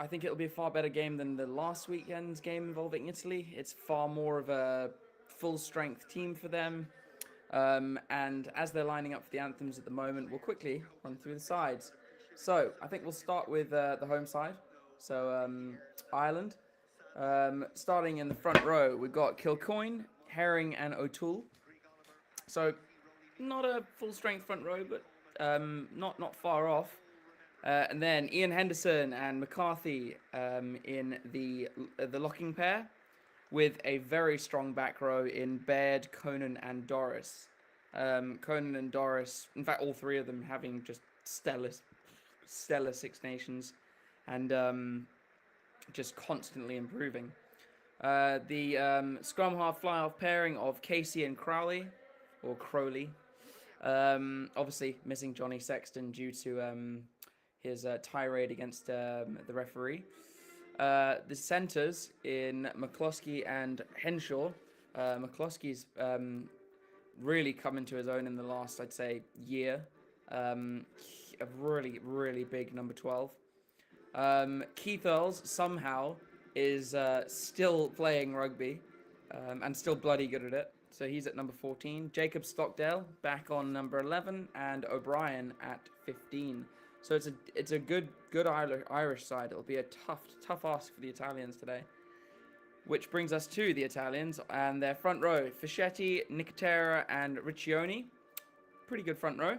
I think it'll be a far better game than the last weekend's game involving Italy. It's far more of a full-strength team for them. And as they're lining up for the anthems at the moment, we'll quickly run through the sides. So I think we'll start with the home side. So Ireland. Starting in the front row, we've got Kilcoyne, Herring, and O'Toole. So not a full-strength front row, but not far off. And then Ian Henderson and McCarthy in the locking pair, with a very strong back row in Baird, Conan, and Doris. Conan and Doris, in fact, all three of them having just stellar Six Nations, and just constantly improving. The scrum half fly half pairing of Casey and Crowley, or Crowley. Obviously missing Johnny Sexton due to his tirade against the referee. The centres in McCloskey and Henshaw. McCloskey's really come into his own in the last, I'd say, year. A really big number 12. Keith Earls somehow is still playing rugby and still bloody good at it. So he's at number 14. Jacob Stockdale back on number 11, and O'Brien at 15. So it's a good Irish side. It'll be a tough ask for the Italians today. Which brings us to the Italians and their front row: Fischetti, Nicotera, and Riccioni. Pretty good front row.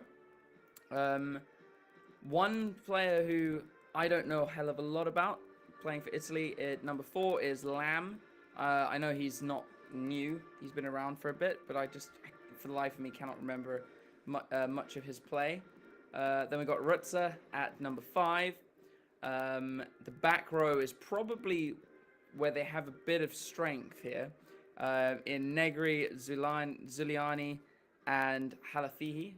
One player who I don't know a hell of a lot about playing for Italy at number 4 is Lamb. I know he's not new. He's been around for a bit, but I just, for the life of me, cannot remember much of his play. Then we got Rutzer at number 5. The back row is probably where they have a bit of strength here. In Negri, Zuliani, and Halafihi.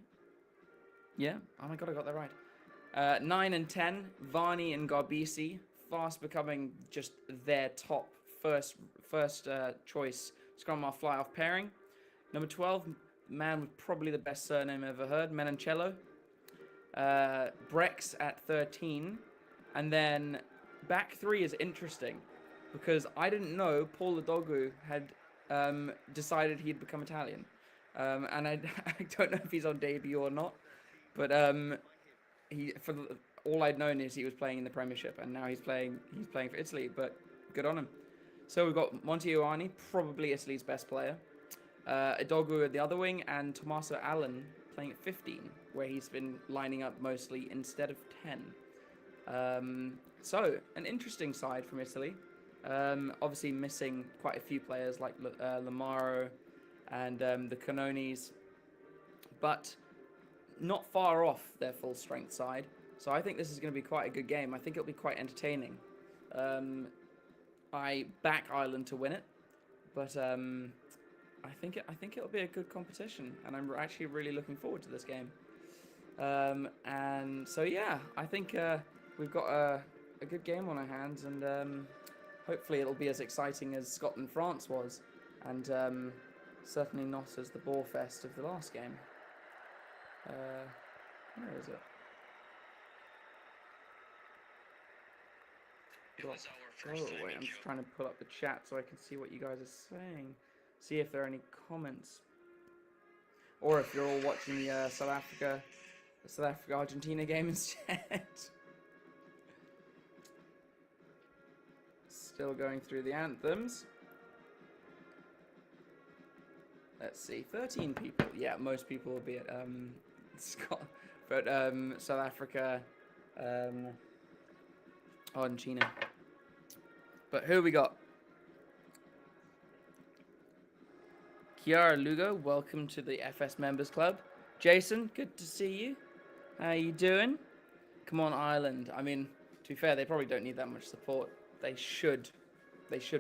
Yeah, oh my god, I got that right. 9 and 10, Varney and Garbisi, fast becoming just their top first choice scrum half fly off pairing. Number 12, man with probably the best surname I've ever heard, Menoncello. Brex at 13, and then back 3 is interesting because I didn't know Paul Ladogu had decided he'd become Italian, and I don't know if he's on debut or not, but all I'd known is he was playing in the Premiership, and now he's playing for Italy. But good on him. So we've got Monty Ioane, probably Italy's best player, Edogu at the other wing, and Tommaso Allen playing at 15, where he's been lining up mostly instead of 10. So, an interesting side from Italy. Obviously missing quite a few players like Lamaro and the Canonis, but not far off their full strength side. So I think this is going to be quite a good game. I think it'll be quite entertaining. I back Ireland to win it, but I think it'll be a good competition, and I'm actually really looking forward to this game. And so yeah, I think we've got a good game on our hands, and hopefully it'll be as exciting as Scotland-France was, and certainly not as the bore fest of the last game. Where is it? Oh, wait, I'm just trying to pull up the chat so I can see what you guys are saying. See if there are any comments. Or if you're all watching the South Africa-Argentina game instead. Still going through the anthems. Let's see, 13 people. Yeah, most people will be at South Africa, Argentina. But who we got? Kiara Lugo, welcome to the FS Members Club. Jason, good to see you. How you doing? Come on, Ireland. I mean, to be fair, they probably don't need that much support. They should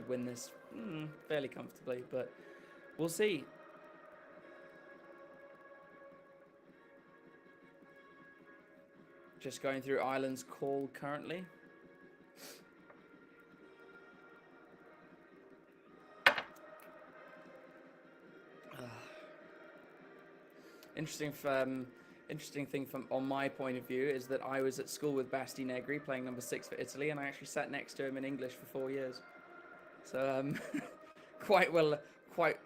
win this fairly comfortably, but we'll see. Just going through Ireland's call currently. Interesting. interesting thing from on my point of view is that I was at school with Basti Negri playing number 6 for Italy, and I actually sat next to him in English for 4 years. So quite well,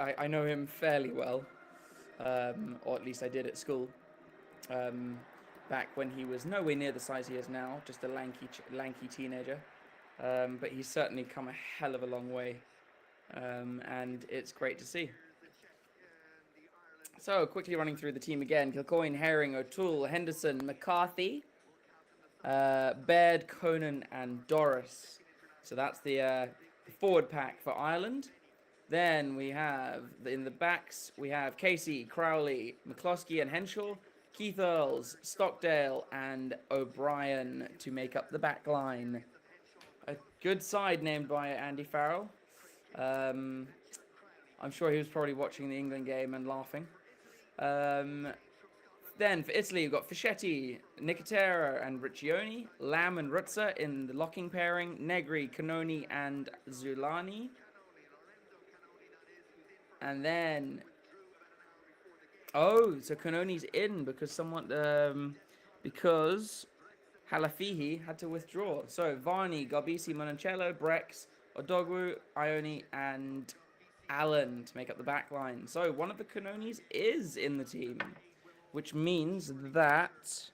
I know him fairly well, or at least I did at school. Um, Back when he was nowhere near the size he is now, just a lanky teenager. But he's certainly come a hell of a long way, and it's great to see. So, quickly running through the team again. Kilcoyne, Herring, O'Toole, Henderson, McCarthy, Baird, Conan, and Doris. So that's the forward pack for Ireland. Then we have, in the backs, we have Casey, Crowley, McCloskey, and Henshaw, Keith Earls, Stockdale, and O'Brien to make up the back line. A good side named by Andy Farrell. I'm sure he was probably watching the England game and laughing. Then for Italy, we've got Fischetti, Nicotera, and Riccioni, Lamb and Rutzer in the locking pairing, Negri, Canoni, and Zulani. And then, oh, so Canoni's in because because Halafihi had to withdraw. So Varney, Garbisi, Monticello, Brex, Odogwu, Ione, and Allen to make up the back line. So one of the Canonis is in the team, which means that,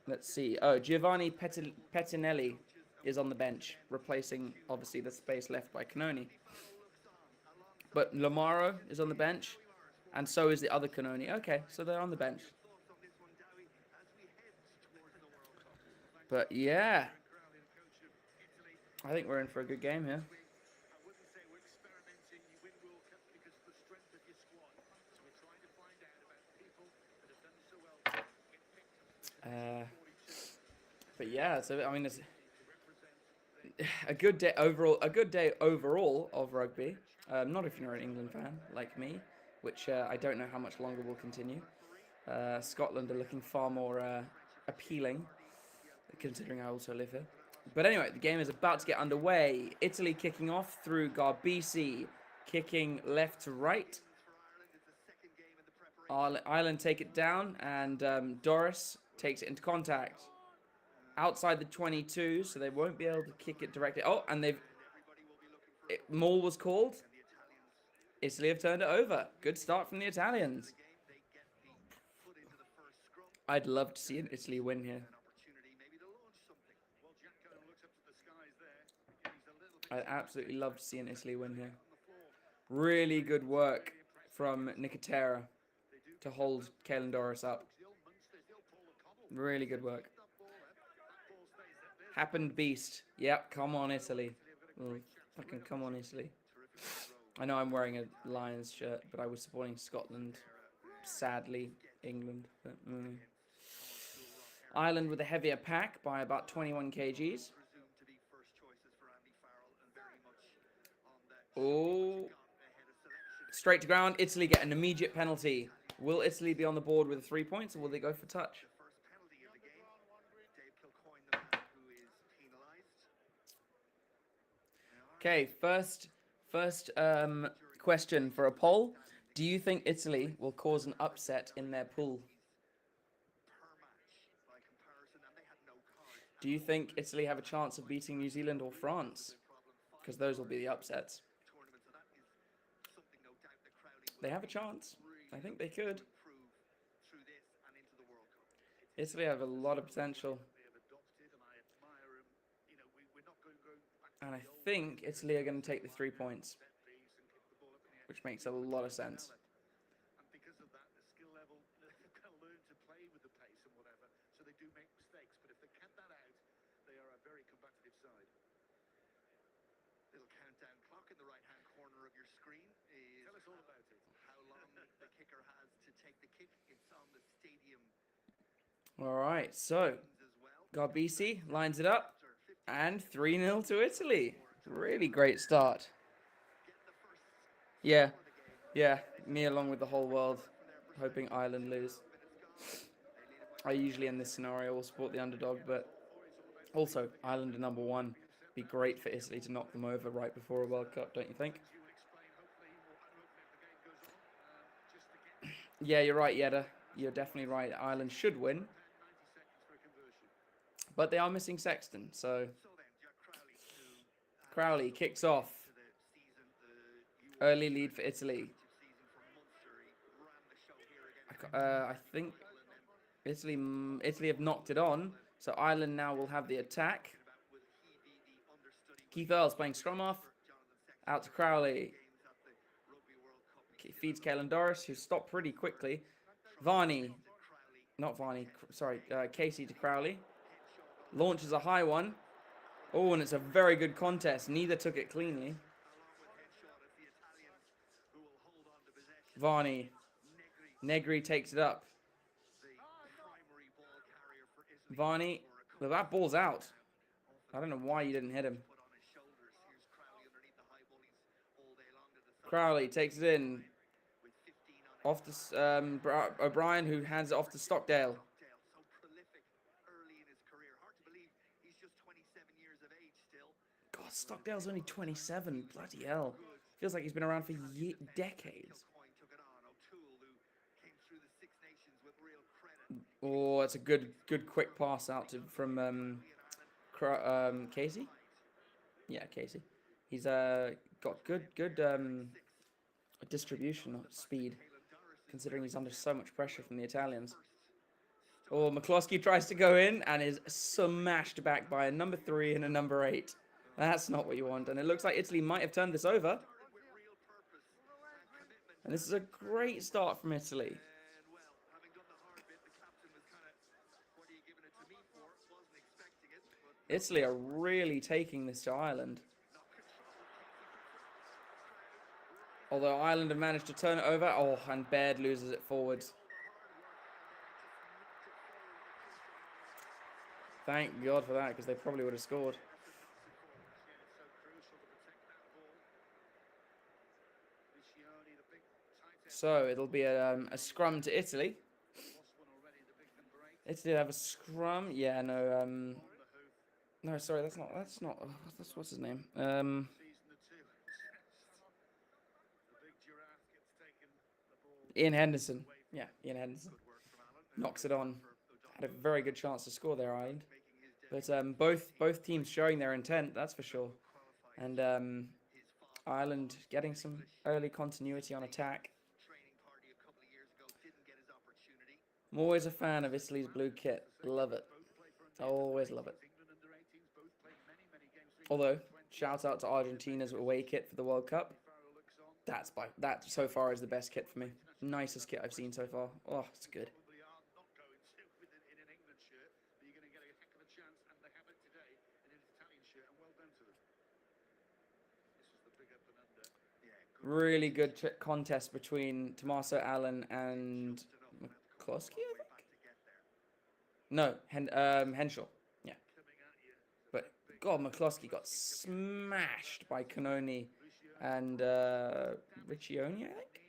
let's see, oh, Giovanni Pettinelli is on the bench, replacing, obviously, the space left by Canoni. But Lamaro is on the bench, and so is the other Canoni. Okay, so they're on the bench. But yeah, I think we're in for a good game here. But yeah, so I mean, it's a good day overall. A good day overall of rugby. Not if you're an England fan like me, which I don't know how much longer will continue. Scotland are looking far more appealing, considering I also live here. But anyway, the game is about to get underway. Italy kicking off through Garbisi, kicking left to right. Ireland take it down, and Doris takes it into contact. Outside the 22, so they won't be able to kick it directly. Oh, and Maul was called. Italy have turned it over. Good start from the Italians. I'd love to see an Italy win here. I'd absolutely love to see an Italy win here. Really good work from Nicotera to hold Caelan Doris up. Really good work. Happened beast. Yep, come on, Italy. Oh, fucking come on, Italy. I know I'm wearing a Lions shirt, but I was supporting Scotland. Sadly, England. But, Ireland with a heavier pack by about 21 kgs. Oh. Straight to ground. Italy get an immediate penalty. Will Italy be on the board with 3 points, or will they go for touch? Okay, first question for a poll. Do you think Italy will cause an upset in their pool? Do you think Italy have a chance of beating New Zealand or France? Because those will be the upsets. They have a chance. I think they could. Italy have a lot of potential. And I think Italy are going to take the 3 points, which makes a lot of sense. All right, so Garbisi lines it up, and 3-0 to Italy. Really great start. Yeah, me along with the whole world, hoping Ireland lose. I usually in this scenario will support the underdog, but also Ireland are number one. Be great for Italy to knock them over right before a World Cup, don't you think? Yeah, you're right, Yedda. You're definitely right. Ireland should win, but they are missing Sexton. So Crowley kicks off. Early lead for Italy. I think Italy have knocked it on. So Ireland now will have the attack. Keith Earls playing scrum off. Out to Crowley. Feeds Caelan Doris, who stopped pretty quickly. Varney. Not Varney. Sorry. Casey to Crowley. Launches a high one. Oh, and it's a very good contest. Neither took it cleanly. Varney. Negri takes it up. Varney. Well, that ball's out. I don't know why you didn't hit him. Crowley takes it in. Off to O'Brien, who hands it off to Stockdale. God, Stockdale's only 27. Bloody hell. Feels like he's been around for decades. Oh, it's a good quick pass out from Casey. Yeah, Casey. He's got good distribution speed, considering he's under so much pressure from the Italians. Oh, McCloskey tries to go in and is smashed back by a number 3 and a number 8. That's not what you want, and it looks like Italy might have turned this over. And this is a great start from Italy. Italy are really taking this to Ireland. Although Ireland have managed to turn it over. Oh, and Baird loses it forwards. Thank God for that, because they probably would have scored. So it'll be a scrum to Italy. Italy have a scrum. Yeah, no. No, sorry, that's not. That's what's his name. Ian Henderson. Yeah, Ian Henderson knocks it on. Had a very good chance to score there, Ireland. But both teams showing their intent, that's for sure. And Ireland getting some early continuity on attack. I'm always a fan of Italy's blue kit. Love it. Always love it. Although, shout out to Argentina's away kit for the World Cup. That so far is the best kit for me. Nicest kit I've seen so far. Oh, it's good. Really good contest between Tommaso Allen and McCloskey, I think? No, Henshaw. Yeah. But, God, McCloskey got smashed by Canoni and Riccioni, I think?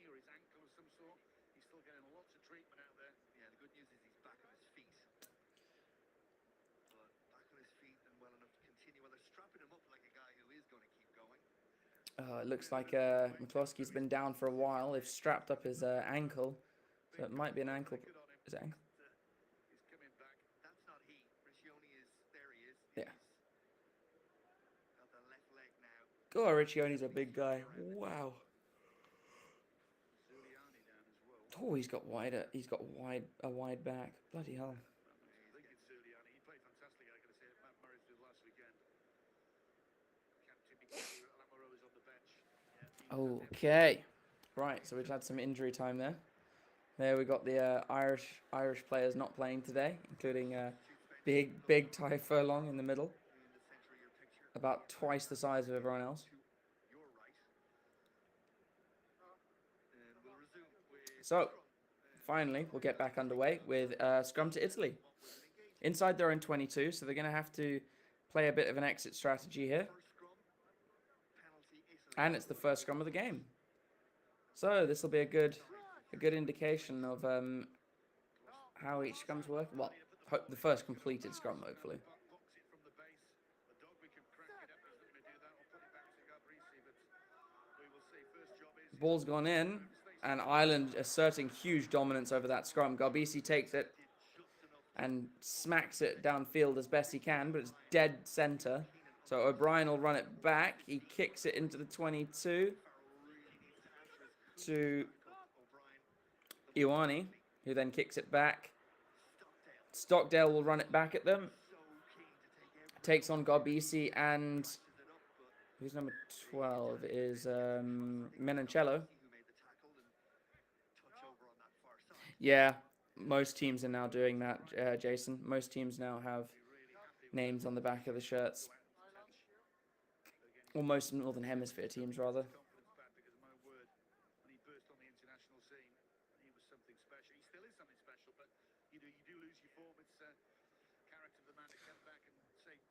It looks like McCloskey's been down for a while. They've strapped up his ankle. So it might be an ankle. Is it ankle? Yeah. God, Riccioni's a big guy. Wow. Oh, he's got wider. He's got a wide back. Bloody hell. Okay. Right, so we've had some injury time there. There we got the Irish players not playing today, including big Ty Furlong in the middle. About twice the size of everyone else. So, finally, we'll get back underway with scrum to Italy. Inside their own 22, so they're going to have to play a bit of an exit strategy here. And it's the first scrum of the game. So this will be a good indication of how each scrum's work. Well, the first completed scrum, hopefully. Ball's gone in. And Ireland asserting huge dominance over that scrum. Garbisi takes it and smacks it downfield as best he can, but it's dead centre. So O'Brien will run it back. He kicks it into the 22 to Ioane, who then kicks it back. Stockdale will run it back at them. Takes on Garbisi, and who's number 12 is Menoncello. Yeah, most teams are now doing that, Jason. Most teams now have names on the back of the shirts. Or most Northern Hemisphere teams, rather.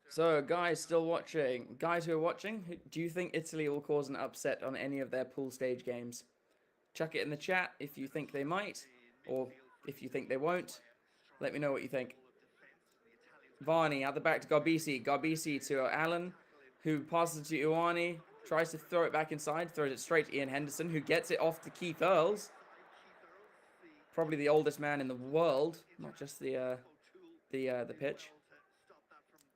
So, guys still watching, guys who are watching, do you think Italy will cause an upset on any of their pool stage games? Chuck it in the chat if you think they might, or if you think they won't. Let me know what you think. Varney at the back to Garbisi. Garbisi to Allen, who passes it to Ioane, tries to throw it back inside, throws it straight to Ian Henderson, who gets it off to Keith Earls. Probably the oldest man in the world, not just the pitch.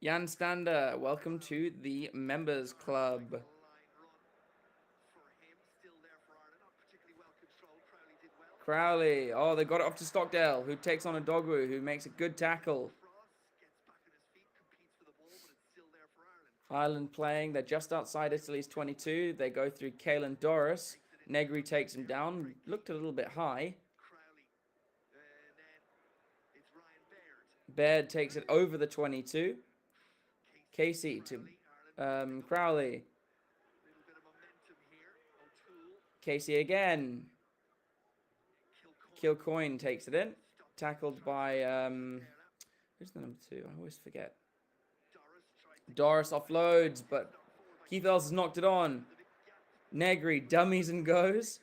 Jan Stander, welcome to the Members Club. Crowley, oh, they got it off to Stockdale, who takes on Adogwu, who makes a good tackle. Ireland playing, they're just outside Italy's 22. They go through Caelan Doris. Negri takes him down, looked a little bit high. Baird takes it over the 22. Casey to Crowley. Casey again. Kilcoyne takes it in. Tackled by, who's the number 2? I always forget. Doris offloads, but Keith Ells has knocked it on. Negri dummies and goes.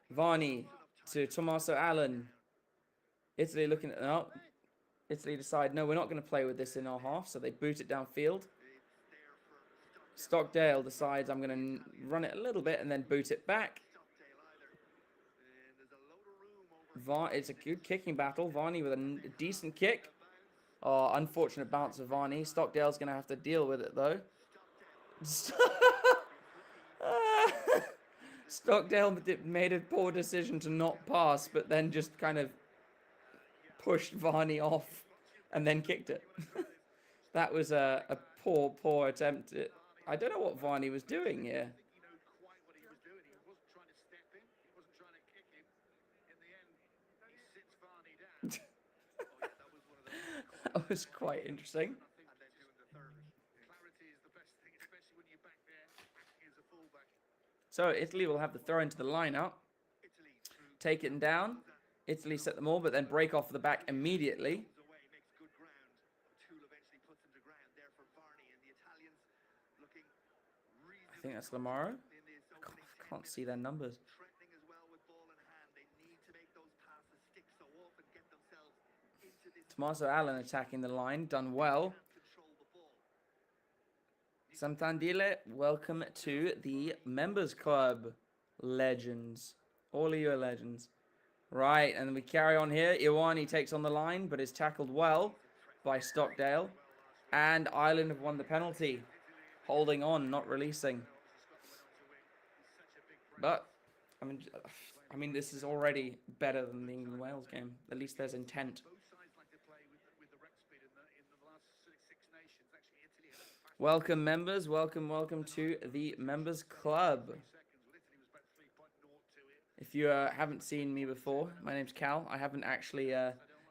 Varney to Tommaso Allen. Italy looking at, oh, Italy decide, no, we're not going to play with this in our half, so they boot it downfield. Stockdale decides, I'm going to run it a little bit and then boot it back. It's a good kicking battle. Varney with a decent kick. Oh, unfortunate bounce of Varney. Stockdale's going to have to deal with it, though. Stockdale made a poor decision to not pass, but then just kind of pushed Varney off and then kicked it. That was a poor attempt. I don't know what Varney was doing here. That was quite interesting. So Italy will have the throw into the line-out. Take it down. Italy set them all, but then break off the back immediately. I think that's Lamaro. I can't see their numbers. Tommaso Allen attacking the line, done well. Santandile, welcome to the Members Club. Legends. All of you are legends. Right, and we carry on here. Ioane takes on the line, but is tackled well by Stockdale. And Ireland have won the penalty. Holding on, not releasing. But, I mean, this is already better than the England-Wales game. At least there's intent. Welcome, members. Welcome to the Members Club. If you haven't seen me before, my name's Cal. I haven't actually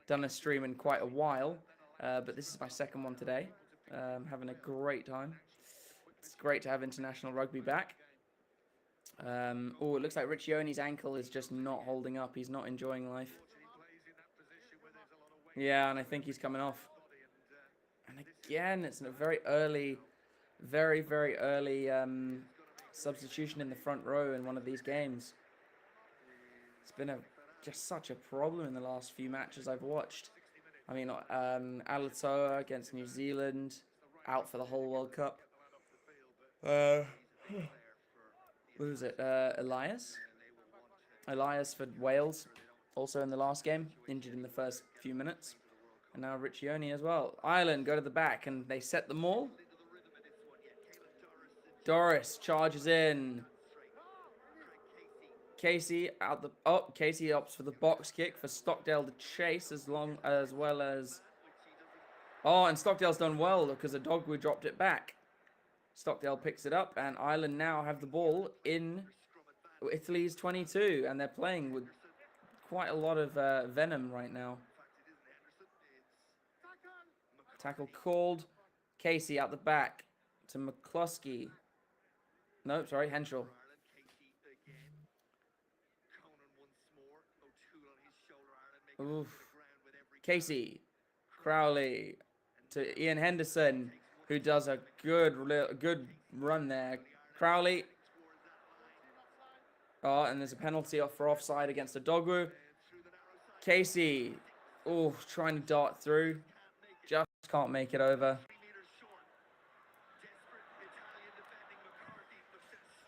done a stream in quite a while, but this is my second one today. I'm having a great time. It's great to have international rugby back. Oh, it looks like Riccioni's ankle is just not holding up. He's not enjoying life. Yeah, and I think he's coming off. And again, it's a very early, very early substitution in the front row in one of these games. It's been just such a problem in the last few matches I've watched. I mean, Alatoa against New Zealand, out for the whole World Cup. What was it? Elias? Elias for Wales, also in the last game, injured in the first few minutes. And now Riccioni as well. Ireland go to the back and they set the maul. Doris charges in. Casey out the... Oh, Casey opts for the box kick for Stockdale to chase as well as... Oh, and Stockdale's done well because Adogwu dropped it back. Stockdale picks it up and Ireland now have the ball in Italy's 22. And they're playing with quite a lot of venom right now. Tackle called. Casey out the back to McCluskey. No, sorry, Henschel. Oof. Casey. Crowley to Ian Henderson, who does a good run there. Crowley. Oh, and there's a penalty for offside against Adogwu. Casey. Oh, trying to dart through. Just can't make it over.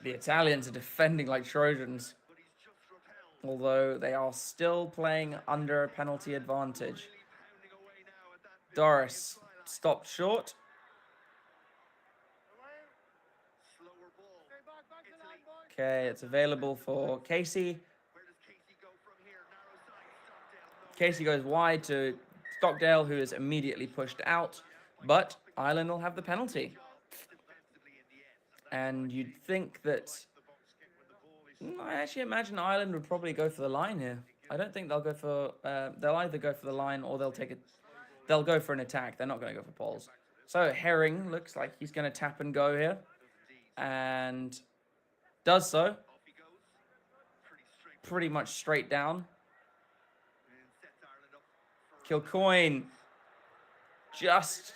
The Italians are defending like Trojans, although they are still playing under a penalty advantage. Doris stopped short. Okay, it's available for Casey. Casey goes wide to Stockdale, who is immediately pushed out, but Ireland will have the penalty. And you'd think that... I actually imagine Ireland would probably go for the line here. I don't think they'll go for... they'll either go for the line or they'll go for an attack. They're not going to go for poles. So Herring looks like he's going to tap and go here. And does so. Pretty much straight down. Kilcoyne just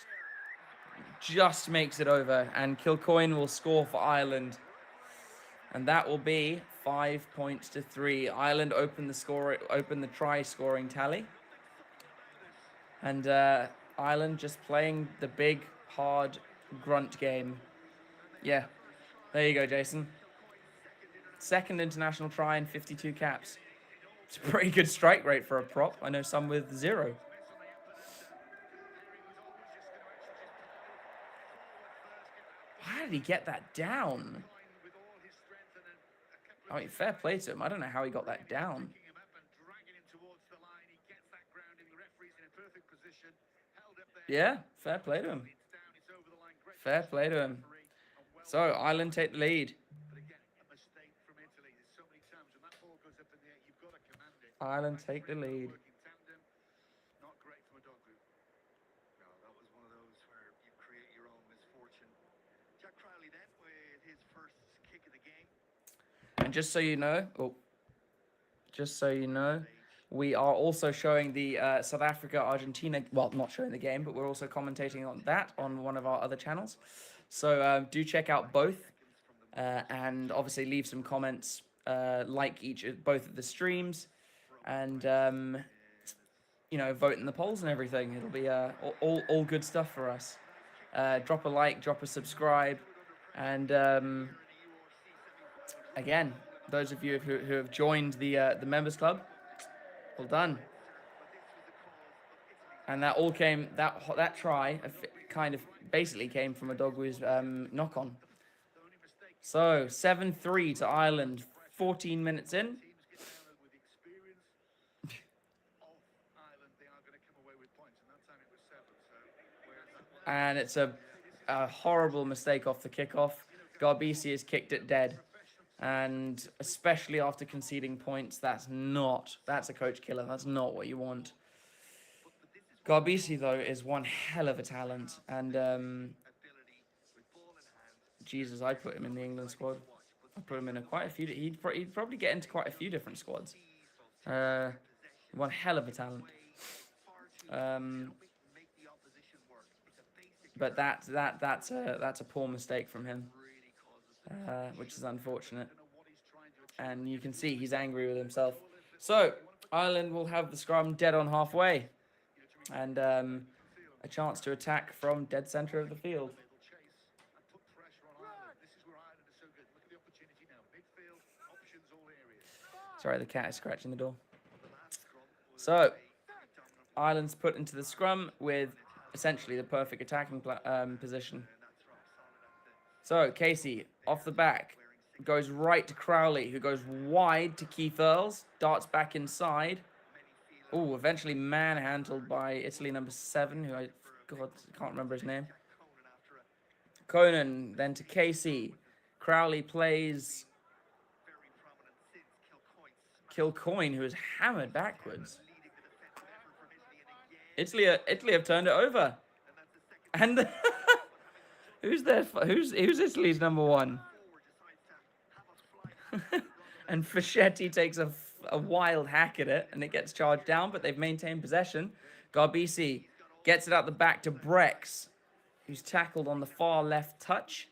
makes it over, and Kilcoyne will score for Ireland, and that will be 5 points to 3. Ireland open the try scoring tally, and Ireland just playing the big hard grunt game. Yeah, there you go, Jason. Second international try in 52 caps. It's a pretty good strike rate for a prop. I know some with 0. How did he get that down? I mean, fair play to him. I don't know how he got that down. Yeah, fair play to him. Fair play to him. So, Ireland take the lead. Ireland take the lead. And just so you know, we are also showing the South Africa-Argentina, well, not showing the game, but we're also commentating on that on one of our other channels. So do check out both, and obviously leave some comments, like both of the streams, and you know, vote in the polls and everything. It'll be all good stuff for us. Drop a like, drop a subscribe, and again, those of you who have joined the members club, well done. And that all came, that try kind of basically came from Adogwu's knock-on. So 7-3 to Ireland, 14 minutes in. And it's a horrible mistake off the kickoff. Garbisi has kicked it dead. And especially after conceding points, that's a coach killer. That's not what you want. Garbisi, though, is one hell of a talent. And, Jesus, I put him in the England squad. I put him in quite a few. He'd probably get into quite a few different squads. One hell of a talent. But that's a poor mistake from him, which is unfortunate. And you can see he's angry with himself. So Ireland will have the scrum dead on halfway, and a chance to attack from dead centre of the field. Sorry, the cat is scratching the door. So, Ireland's put into the scrum with essentially the perfect attacking position. So, Casey, off the back, goes right to Crowley, who goes wide to Keith Earls, darts back inside. Oh, eventually manhandled by Italy number 7, who I can't remember his name. Conan, then to Casey. Crowley plays Kilcoyne, who is hammered backwards. Italy have turned it over. And who's Italy's number 1? And Fischetti takes a wild hack at it, and it gets charged down, but they've maintained possession. Garbisi gets it out the back to Brex, who's tackled on the far left touch.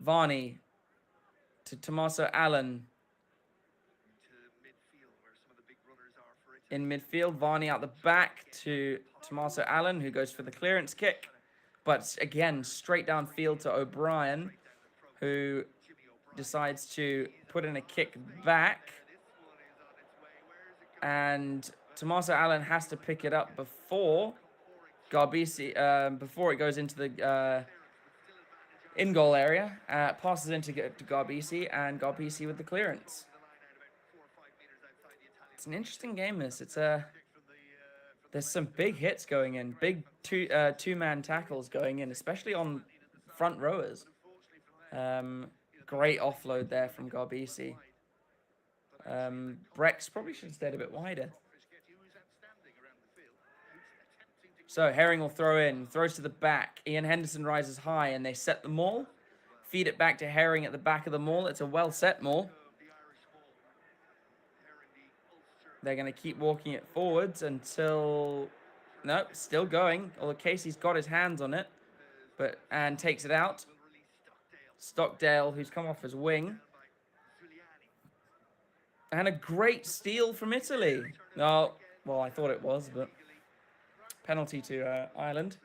Varney to Tommaso Allen. In midfield, Varney out the back to Tommaso Allen, who goes for the clearance kick. But again, straight downfield to O'Brien, who decides to put in a kick back. And Tommaso Allen has to pick it up before Garbisi, before it goes into the in-goal area. Passes into Garbisi, and Garbisi with the clearance. It's an interesting game, this. There's some big hits going in. Big two-man tackles going in, especially on front rowers. Great offload there from Garbisi. Brex probably should have stayed a bit wider. So Herring will throw in, throws to the back. Ian Henderson rises high, and they set the maul. Feed it back to Herring at the back of the maul. It's a well-set maul. They're going to keep walking it forwards until... Nope, still going. Although Casey's got his hands on it, and takes it out. Stockdale, who's come off his wing. And a great steal from Italy. Oh, well, I thought it was, but... Penalty to Ireland.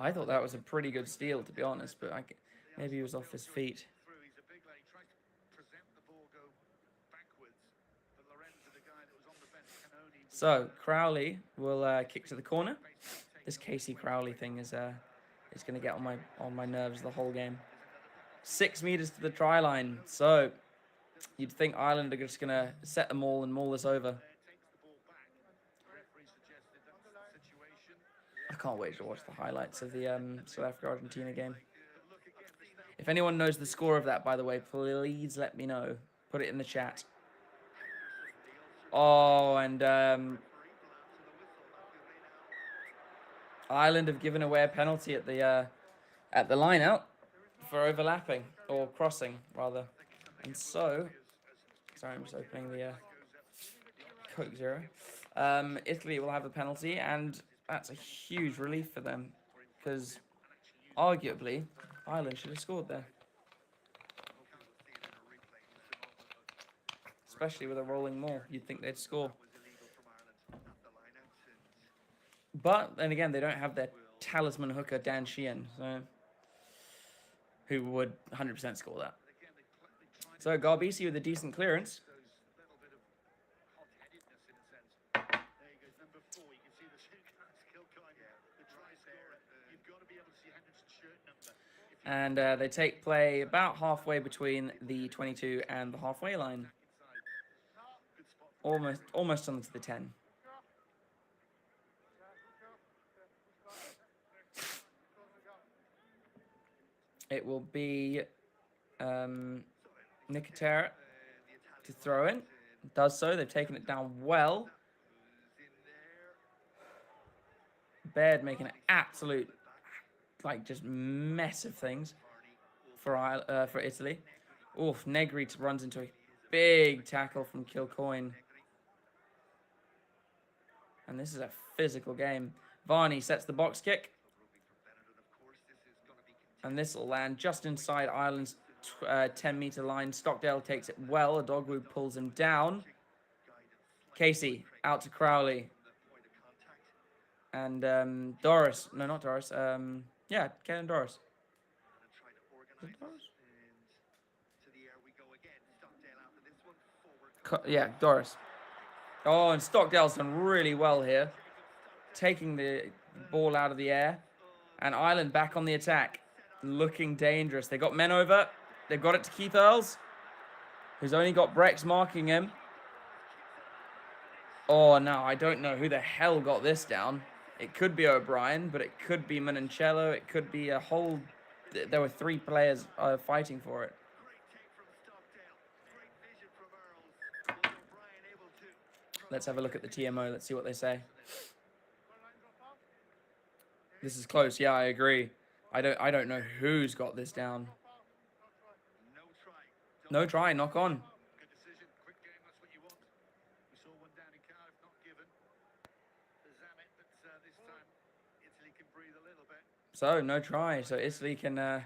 I thought that was a pretty good steal, to be honest, but maybe he was off his feet. So, Crowley will kick to the corner. This Casey Crowley thing is going to get on my nerves the whole game. 6 meters to the try line. So, you'd think Ireland are just going to set them all and maul this over. I can't wait to watch the highlights of the South Africa-Argentina game. If anyone knows the score of that, by the way, please let me know. Put it in the chat. Oh, and Ireland have given away a penalty at the line-out for overlapping, or crossing, rather. And so, sorry, I'm just opening the Coke Zero. Italy will have a penalty, and that's a huge relief for them, because arguably Ireland should have scored there. Especially with a rolling maul, you'd think they'd score. But then again, they don't have their talisman hooker Dan Sheehan, so who would 100% score that. So Garbisi with a decent clearance. And they take play about halfway between the 22 and the halfway line. Almost onto the 10. It will be Nicotera to throw in. It does so. They've taken it down well. Baird making an absolute, just mess of things for Italy. Oof, Negri runs into a big tackle from Kilcoyne. And this is a physical game. Varney sets the box kick. And this will land just inside Ireland's 10-meter line. Stockdale takes it well. Adogwu pulls him down. Casey out to Crowley. And Doris. No, not Doris. Yeah, Kaden Doris. Yeah, Doris. Oh, and Stockdale's done really well here, taking the ball out of the air. And Ireland back on the attack, looking dangerous. They got men over. They've got it to Keith Earls, who's only got Brex marking him. Oh, no, I don't know who the hell got this down. It could be O'Brien, but it could be Menoncello. It could be a whole... There were 3 players fighting for it. Let's have a look at the TMO. Let's see what they say. This is close. Yeah, I agree. I don't know who's got this down. No try. Knock on. So, no try. So, Italy can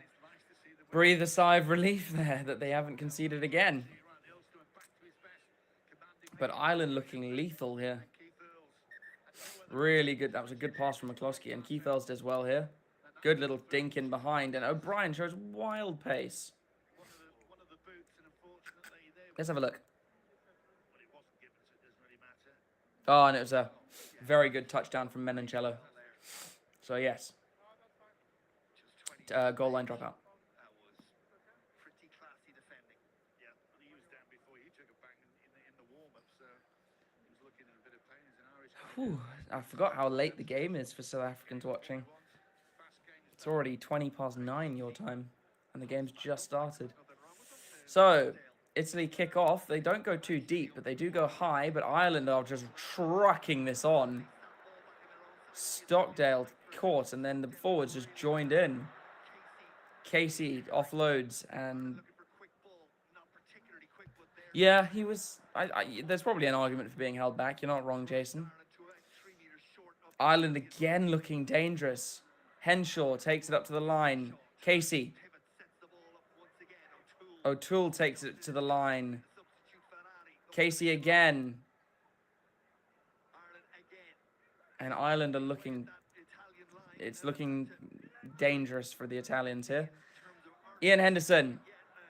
breathe a sigh of relief there that they haven't conceded again. But Ireland looking lethal here. Really good. That was a good pass from McCloskey. And Keith Earls does well here. Good little dink in behind. And O'Brien shows wild pace. Let's have a look. Oh, and it was a very good touchdown from Menoncello. So, yes. Goal line dropout. Whew, I forgot how late the game is for South Africans watching. It's already 9:20 your time, and the game's just started. So, Italy kick off. They don't go too deep, but they do go high, but Ireland are just trucking this on. Stockdale caught, and then the forwards just joined in. Casey offloads, and... Yeah, he was... there's probably an argument for being held back. You're not wrong, Jason. Ireland again looking dangerous. Henshaw takes it up to the line. Casey. O'Toole takes it to the line. Casey again. And Ireland are looking... It's looking dangerous for the Italians here. Ian Henderson.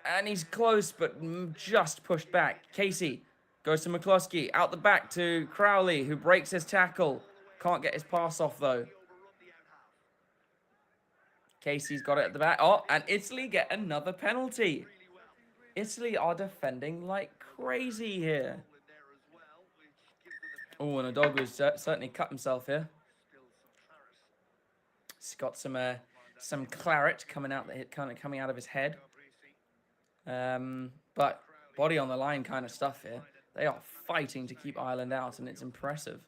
And he's close, but just pushed back. Casey goes to McCloskey. Out the back to Crowley, who breaks his tackle. Can't get his pass off, though. Casey's got it at the back. Oh, and Italy get another penalty. Italy are defending like crazy here. Oh, and Odogwu's certainly cut himself here. He's got some claret coming out of his head. But body on the line kind of stuff here. They are fighting to keep Ireland out, and it's impressive.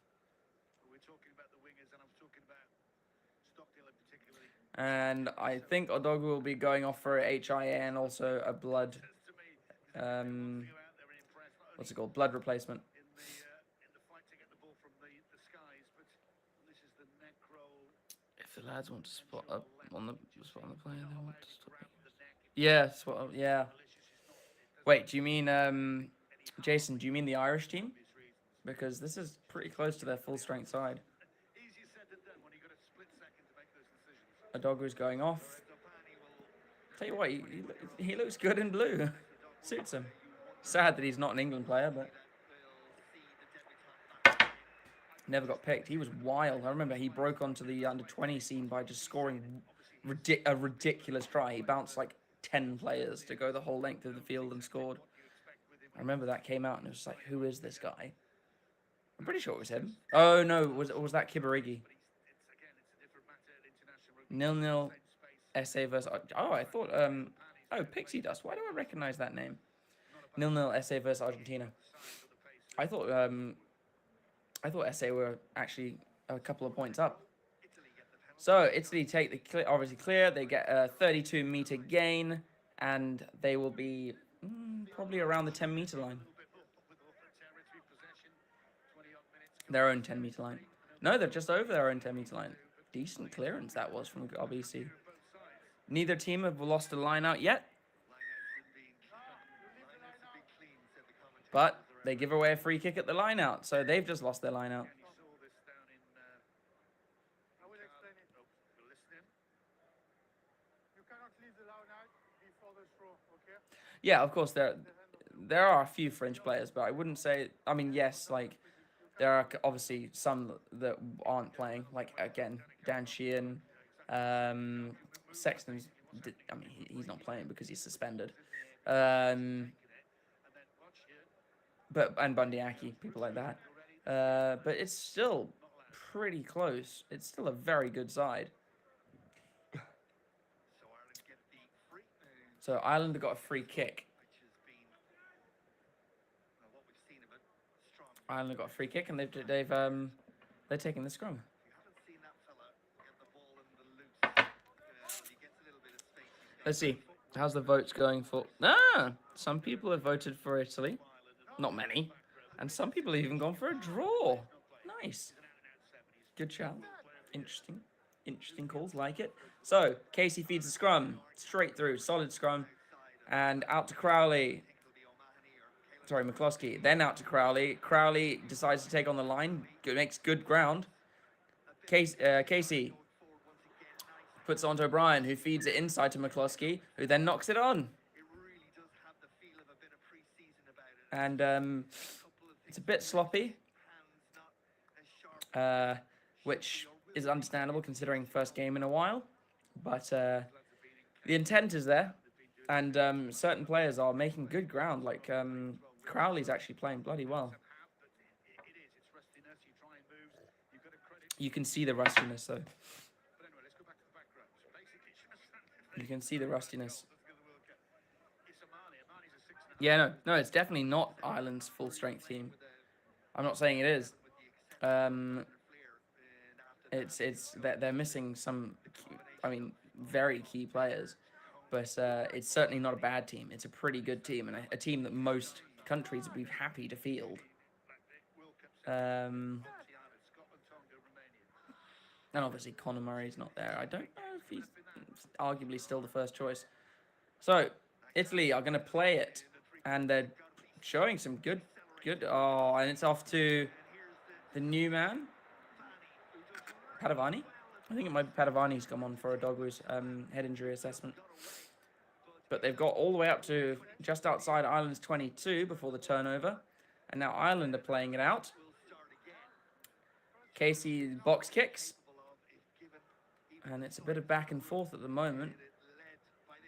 And I think Odogwu will be going off for a HIA and also a blood... what's it called? Blood replacement. If the lads want to spot up on the player, they want to stop. Yeah, yeah. Wait, do you mean Jason? Do you mean the Irish team? Because this is pretty close to their full strength side. Odogwu's going off. Tell you what, he looks good in blue. Suits him. Sad that he's not an England player, but never got picked. He was wild. I remember he broke onto the under-20 scene by just scoring a ridiculous try. He bounced like 10 players to go the whole length of the field and scored. I remember that came out and it was like, who is this guy? I'm pretty sure it was him. Oh no, was that Kibarigi? 0-0 SA versus... Oh, I thought... Oh, Pixie Dust. Why do I recognize that name? 0-0 SA versus Argentina. I thought SA were actually a couple of points up. So, Italy take the obviously clear. They get a 32-meter gain, and they will be probably around the 10-meter line. Their own 10-meter line. No, they're just over their own 10-meter line. Decent clearance that was from RBC. Neither team have lost a line out yet. But they give away a free kick at the line out, so they've just lost their line out. Yeah, of course, there are a few fringe players, but I wouldn't say. I mean, yes, like there are obviously some that aren't playing. Like again, Dan Sheehan, um, Sexton's. I mean, he's not playing because he's suspended. Um, and Bundyaki, people like that. But it's still pretty close. It's still a very good side. So Ireland have got a free kick. Ireland have got a free kick, and they're taking the scrum. Let's see. How's the votes going for? Some people have voted for Italy. Not many. And some people have even gone for a draw. Nice. Good shout. Interesting. Interesting calls. Like it. So, Casey feeds the scrum. Straight through. Solid scrum. And out to Crowley. Sorry, McCloskey. Then out to Crowley. Crowley decides to take on the line. Makes good ground. Casey puts it on to O'Brien, who feeds it inside to McCloskey, who then knocks it on. And it's a bit sloppy, which is understandable considering first game in a while. But the intent is there, and certain players are making good ground. Like Crowley's actually playing bloody well. You can see the rustiness, though. You can see the rustiness. Yeah, no, it's definitely not Ireland's full strength team. I'm not saying it is. It's that they're missing some, very key players, but it's certainly not a bad team. It's a pretty good team, and a team that most countries would be happy to field. And obviously Conor Murray's not there. I don't know if he's arguably still the first choice. So Italy are going to play it, and they're showing some good. Oh, and it's off to the new man, Padavani. I think it might be Padavani's come on for a Dogwoos head injury assessment. But they've got all the way up to just outside Ireland's 22 before the turnover. And now Ireland are playing it out. Casey box kicks. And it's a bit of back and forth at the moment.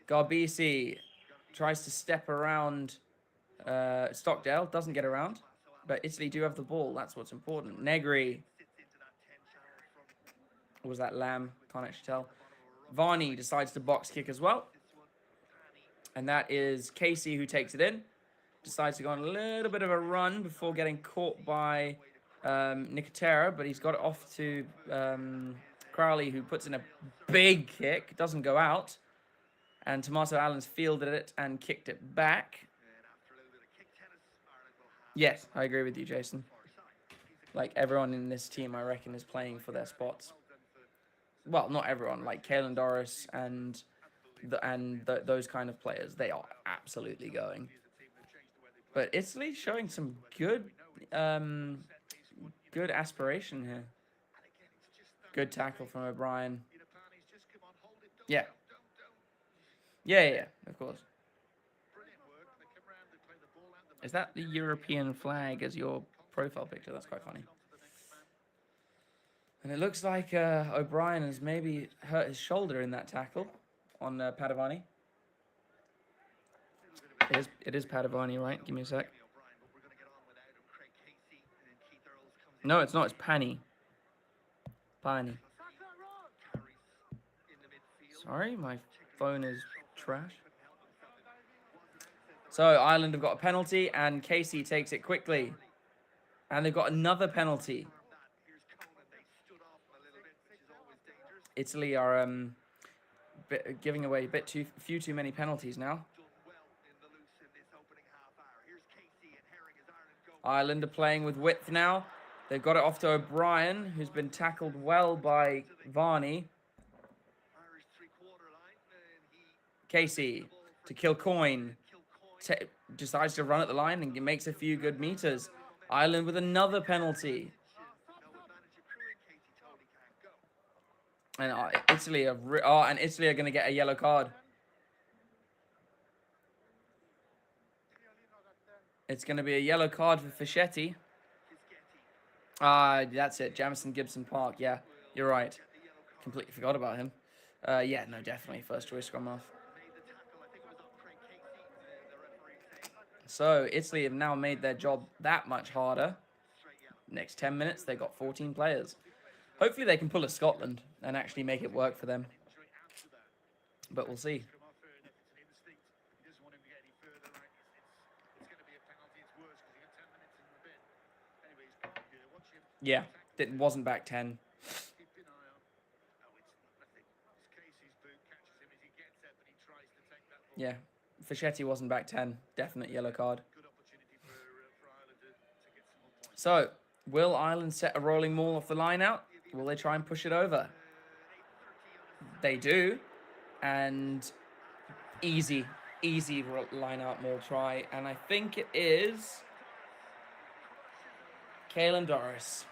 Garbisi tries to step around Stockdale. Doesn't get around. But Italy do have the ball. That's what's important. Negri. Or was that Lamb? Can't actually tell. Varney decides to box kick as well. And that is Casey who takes it in. Decides to go on a little bit of a run before getting caught by Nicotera. But he's got it off to Crowley, who puts in a big kick. Doesn't go out. And Tommaso Allen's fielded it and kicked it back. Yes, I agree with you, Jason. Like, everyone in this team, I reckon, is playing for their spots. Well, not everyone. Like, Caelan Doris and those kind of players, they are absolutely going. But Italy showing some good aspiration here. Good tackle from O'Brien. Yeah, of course. Is that the European flag as your profile picture? That's quite funny. And it looks like O'Brien has maybe hurt his shoulder in that tackle on Padavani. It is Padavani, right? Give me a sec. No, it's not. It's Pani. Sorry, my phone is trash. So Ireland have got a penalty, and Casey takes it quickly. And they've got another penalty. Italy are giving away a few too many penalties now. Ireland are playing with width now. They've got it off to O'Brien, who's been tackled well by Varney. Casey to Kilcoyne. Decides to run at the line and makes a few good meters. Ireland with another penalty. And Italy are going to get a yellow card. It's going to be a yellow card for Fischetti. That's it. Jamison Gibson Park. Yeah, you're right. Completely forgot about him. Yeah, no, definitely first choice scrum half. So Italy have now made their job that much harder. Next 10 minutes, they've got 14 players. Hopefully they can pull a Scotland and actually make it work for them. But we'll see. Yeah, it wasn't back 10. Yeah, Fischetti wasn't back 10. Definite yellow card. So, will Ireland set a rolling maul off the line out? Will they try and push it over? They do. And easy line out maul try. And I think it is Caelan Doris.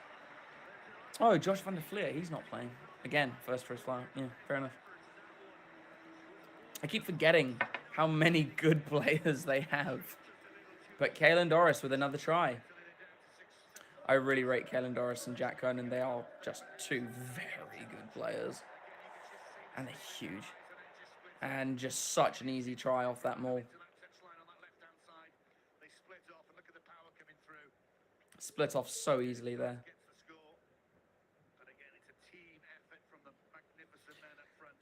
Oh, Josh van der Fleer. He's not playing. Again, first for his fly. Yeah, fair enough. I keep forgetting how many good players they have. But Caelan Doris with another try. I really rate Caelan Doris and Jack Conan. They are just two very good players. And they're huge. And just such an easy try off that maul. Split off so easily there.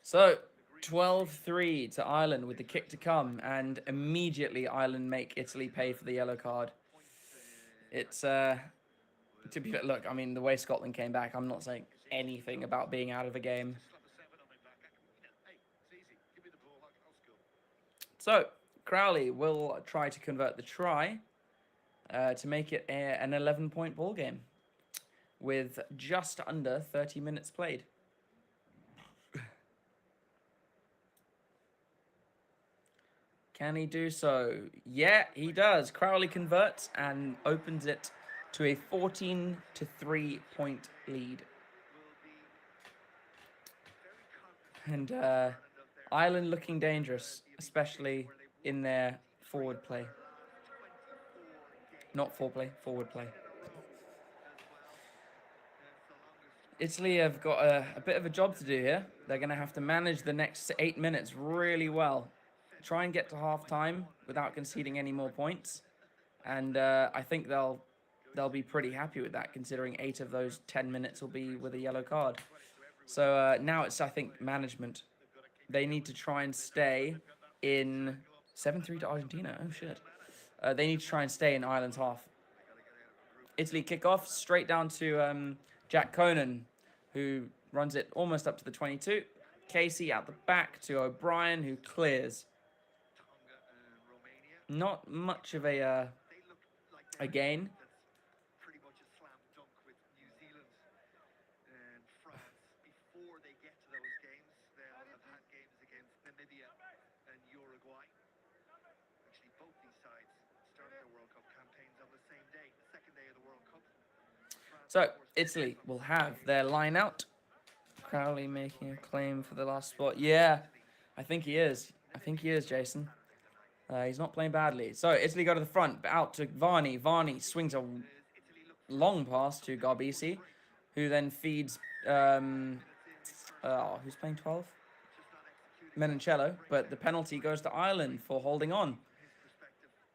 So, 12-3 to Ireland with the kick to come. And immediately Ireland make Italy pay for the yellow card. It's, to be look, I mean, the way Scotland came back, I'm not saying anything about being out of a game. So, Crowley will try to convert the try to make it an 11-point ball game with just under 30 minutes played. Can he do so? Yeah, he does. Crowley converts and opens it to a 14-3 point lead. And Ireland looking dangerous, especially in their forward play. Not foreplay, forward play. Italy have got a bit of a job to do here. They're going to have to manage the next 8 minutes really well. Try and get to half-time without conceding any more points. And I think they'll be pretty happy with that, considering 8 of those 10 minutes will be with a yellow card. So now it's, I think, management. They need to try and stay in 7-3 to Argentina. Oh, shit. They need to try and stay in Ireland's half. Italy kick off straight down to Jack Conan, who runs it almost up to the 22. Casey out the back to O'Brien, who clears. Not much of a gain. So, Italy will have their line out. Crowley making a claim for the last spot. Yeah, I think he is. Jason. He's not playing badly. So, Italy go to the front, out to Varney. Varney swings a long pass to Garbisi, who then feeds... who's playing 12? Menoncello, but the penalty goes to Ireland for holding on.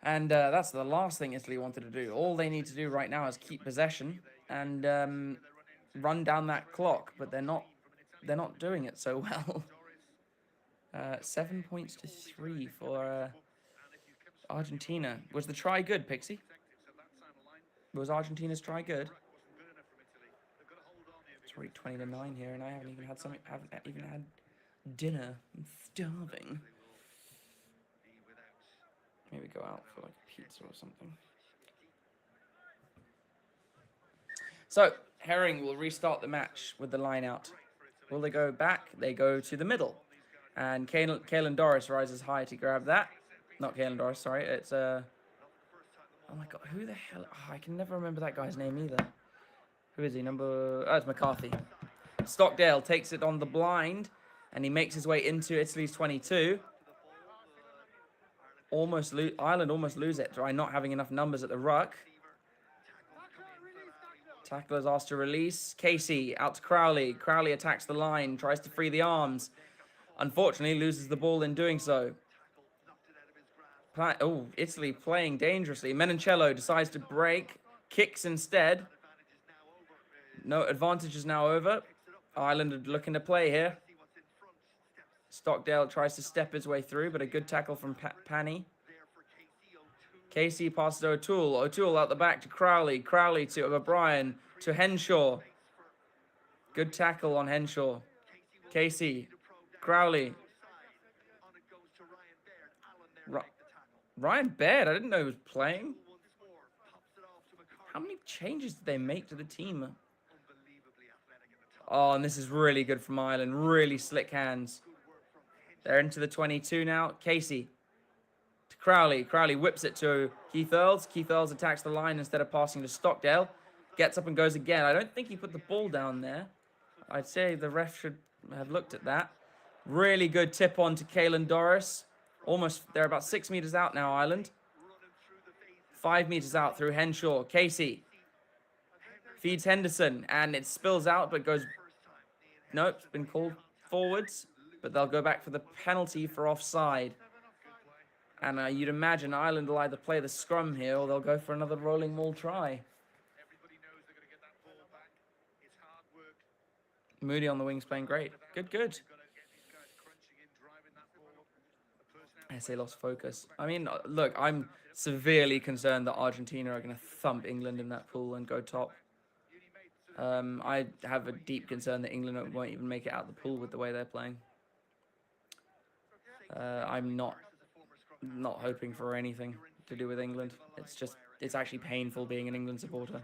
And that's the last thing Italy wanted to do. All they need to do right now is keep possession and run down that clock, but they're not doing it so well. 7 points to 3 for Argentina. Was the try good, Pixie? Was Argentina's try good? It's already 20 to 9 here, and I haven't even had dinner. I'm starving. Maybe go out for like pizza or something. So, Herring will restart the match with the line out. Will they go back? They go to the middle. And Caelan Doris rises high to grab that. Not Caelan Doris, sorry. It's, oh my god, who the hell? Oh, I can never remember that guy's name either. Who is he? Oh, it's McCarthy. Stockdale takes it on the blind. And he makes his way into Italy's 22. Ireland almost lose it by not having enough numbers at the ruck. Tackler is asked to release. Casey out to Crowley. Crowley attacks the line, tries to free the arms. Unfortunately, loses the ball in doing so. Italy playing dangerously. Menoncello decides to break. Kicks instead. No, advantage is now over. Ireland are looking to play here. Stockdale tries to step his way through, but a good tackle from Panny. Casey passes to O'Toole. O'Toole out the back to Crowley. Crowley to O'Brien to Henshaw. Good tackle on Henshaw. Casey. Crowley. Ryan Baird, I didn't know he was playing. How many changes did they make to the team? Oh, and this is really good from Ireland. Really slick hands. They're into the 22 now. Casey to Crowley. Crowley whips it to Keith Earls. Keith Earls attacks the line instead of passing to Stockdale. Gets up and goes again. I don't think he put the ball down there. I'd say the ref should have looked at that. Really good tip on to Caelan Doris. Almost, they're about 6 meters out now, Ireland. 5 meters out through Henshaw. Casey feeds Henderson, and it spills out, but goes... Nope, it's been called forwards, but they'll go back for the penalty for offside. And you'd imagine Ireland will either play the scrum here, or they'll go for another rolling maul try. Moody on the wings playing great. Good. SA lost focus. I mean, look, I'm severely concerned that Argentina are going to thump England in that pool and go top. I have a deep concern that England won't even make it out the pool with the way they're playing. I'm not hoping for anything to do with England. It's actually painful being an England supporter.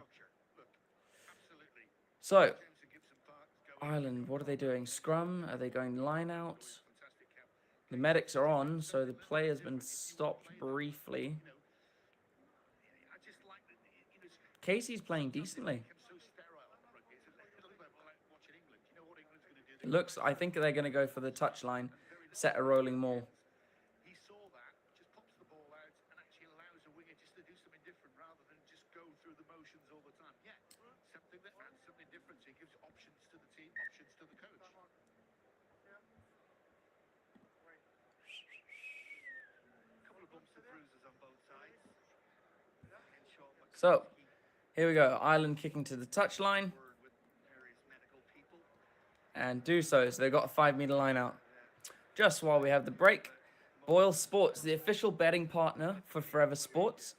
So, Ireland, what are they doing? Scrum? Are they going line out? The medics are on, so the play has been stopped briefly. Casey's playing decently. It looks, I think they're going to go for the touchline, set a rolling maul. So, here we go. Ireland kicking to the touchline. And do so. So they've got a 5 meter line out. Just while we have the break, Boyle Sports, the official betting partner for Forever Sports.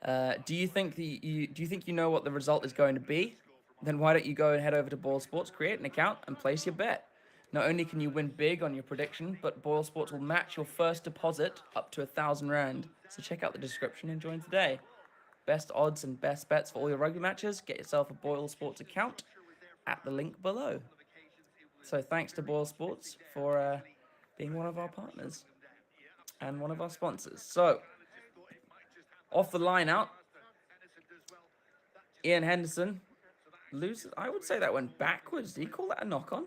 Do you think you know what the result is going to be? Then why don't you go and head over to Boyle Sports, create an account, and place your bet. Not only can you win big on your prediction, but Boyle Sports will match your first deposit up to £1,000. So check out the description and join today. Best odds and best bets for all your rugby matches. Get yourself a Boyle Sports account at the link below. So thanks to Boyle Sports for being one of our partners and one of our sponsors. So, off the line out, Ian Henderson loses. I would say that went backwards. Did he call that a knock-on?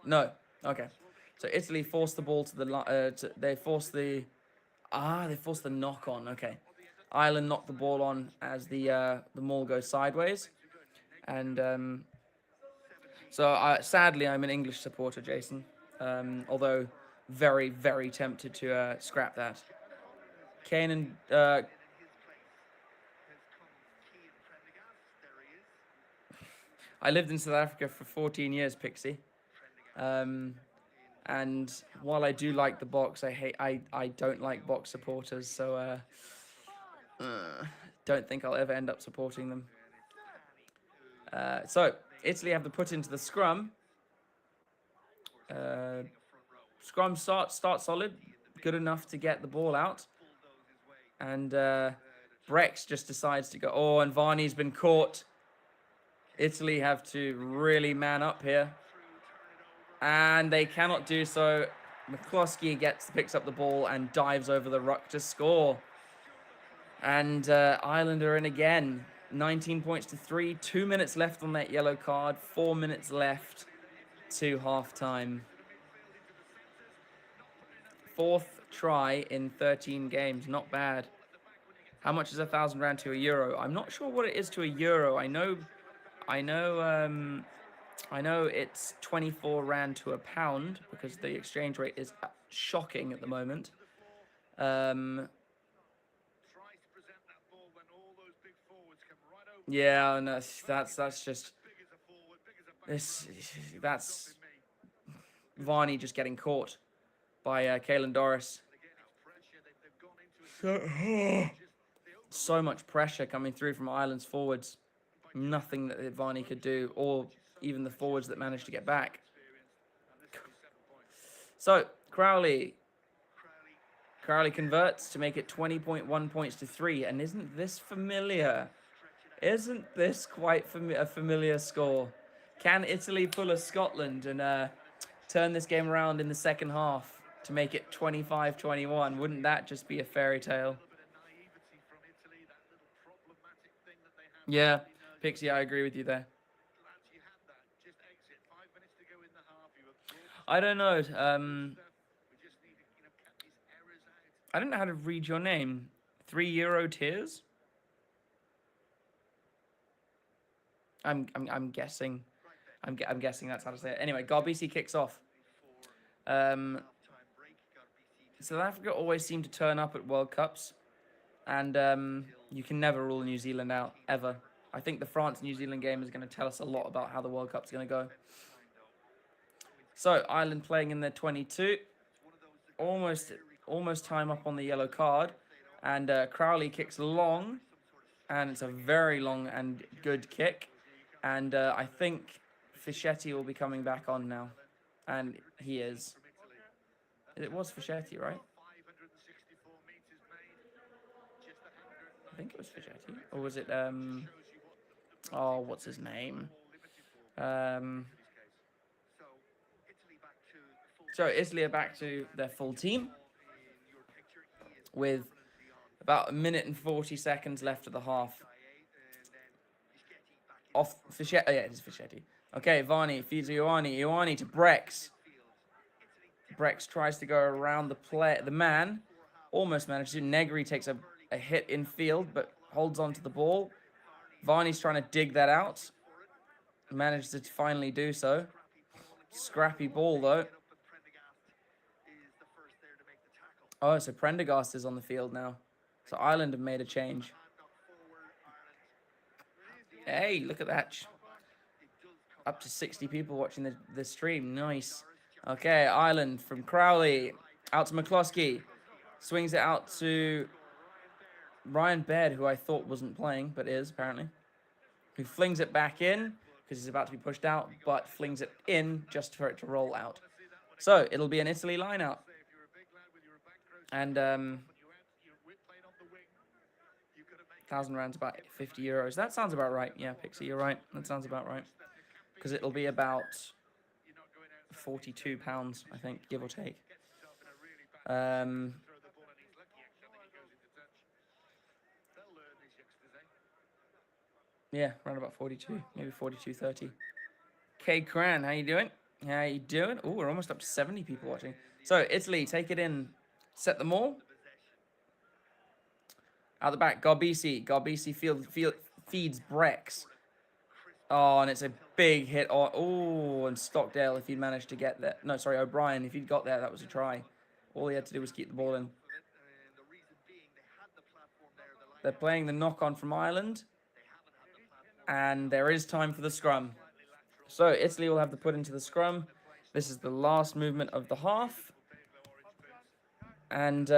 No. Okay. So Italy forced the ball to the they forced the knock-on. Okay. Ireland knocked the ball on as the maul goes sideways, and so sadly I'm an English supporter, Jason. Although very, very tempted to scrap that. Kane and I lived in South Africa for 14 years, Pixie. And while I do like the Boks, I don't like Boks supporters, so don't think I'll ever end up supporting them. So Italy have to put into the scrum. Scrum start solid, good enough to get the ball out. And Brex just decides to go. Oh, and Varney's been caught. Italy have to really man up here. And they cannot do so. McCloskey picks up the ball and dives over the ruck to score. And Ireland are in again. 19 points to 3. 2 minutes left on that yellow card. 4 minutes left to half-time. Fourth try in 13 games. Not bad. How much is 1,000 rand to a euro? I'm not sure what it is to a euro. I know, I know it's 24 rand to a pound because the exchange rate is shocking at the moment. Yeah, and that's just this. That's Varney just getting caught by Kalen Doris. So much pressure coming through from Ireland's forwards. Nothing that Varney could do, or even the forwards that managed to get back. So Crowley converts to make it 20.1 points to 3. And isn't this familiar? Isn't this quite a familiar score? Can Italy pull a Scotland and turn this game around in the second half to make it 25-21? Wouldn't that just be a fairy tale? Yeah, Pixie, I agree with you there. I don't know. I don't know how to read your name. €3 tiers? I'm guessing. I'm guessing that's how to say it. Anyway, Garbisi kicks off. South Africa always seem to turn up at World Cups, and you can never rule New Zealand out, ever. I think the France-New Zealand game is going to tell us a lot about how the World Cup's going to go. So, Ireland playing in their 22. Almost time up on the yellow card. And Crowley kicks long, and it's a very long and good kick. And I think Fischetti will be coming back on now. And he is. It was Fischetti, right? I think it was Fischetti. Or was it, oh, what's his name? So Italy are back to their full team with about 1 minute and 40 seconds left of the half. Off Fischetti. Oh, yeah, it is Fischetti. Okay, Varney feeds Ioane. Ioane to Brex. Brex tries to go around the man. Almost manages to. Negri takes a hit in field, but holds on to the ball. Varney's trying to dig that out. Manages to finally do so. Scrappy ball, though. Oh, so Prendergast is on the field now. So Ireland have made a change. Hey, look at that. Up to 60 people watching the stream. Nice. Okay, Ireland from Crowley. Out to McCloskey. Swings it out to Ryan Baird, who I thought wasn't playing, but is, apparently. Who flings it back in, because he's about to be pushed out, but flings it in just for it to roll out. So, it'll be an Italy line-out. And, 1,000 rounds, about €50. That sounds about right. Yeah, Pixie, you're right. That sounds about right. Because it'll be about £42, I think, give or take. Yeah, around about 42, maybe 42.30. K Cran, how you doing? How you doing? Oh, we're almost up to 70 people watching. So, Italy, take it in. Set them all. Out the back, Garbisi. Garbisi feeds Brex. Oh, and it's a big hit. Oh, and Stockdale, if he'd managed to get there. No, sorry, O'Brien, if he'd got there, that was a try. All he had to do was keep the ball in. They're playing the knock-on from Ireland. And there is time for the scrum. So, Italy will have to put into the scrum. This is the last movement of the half. And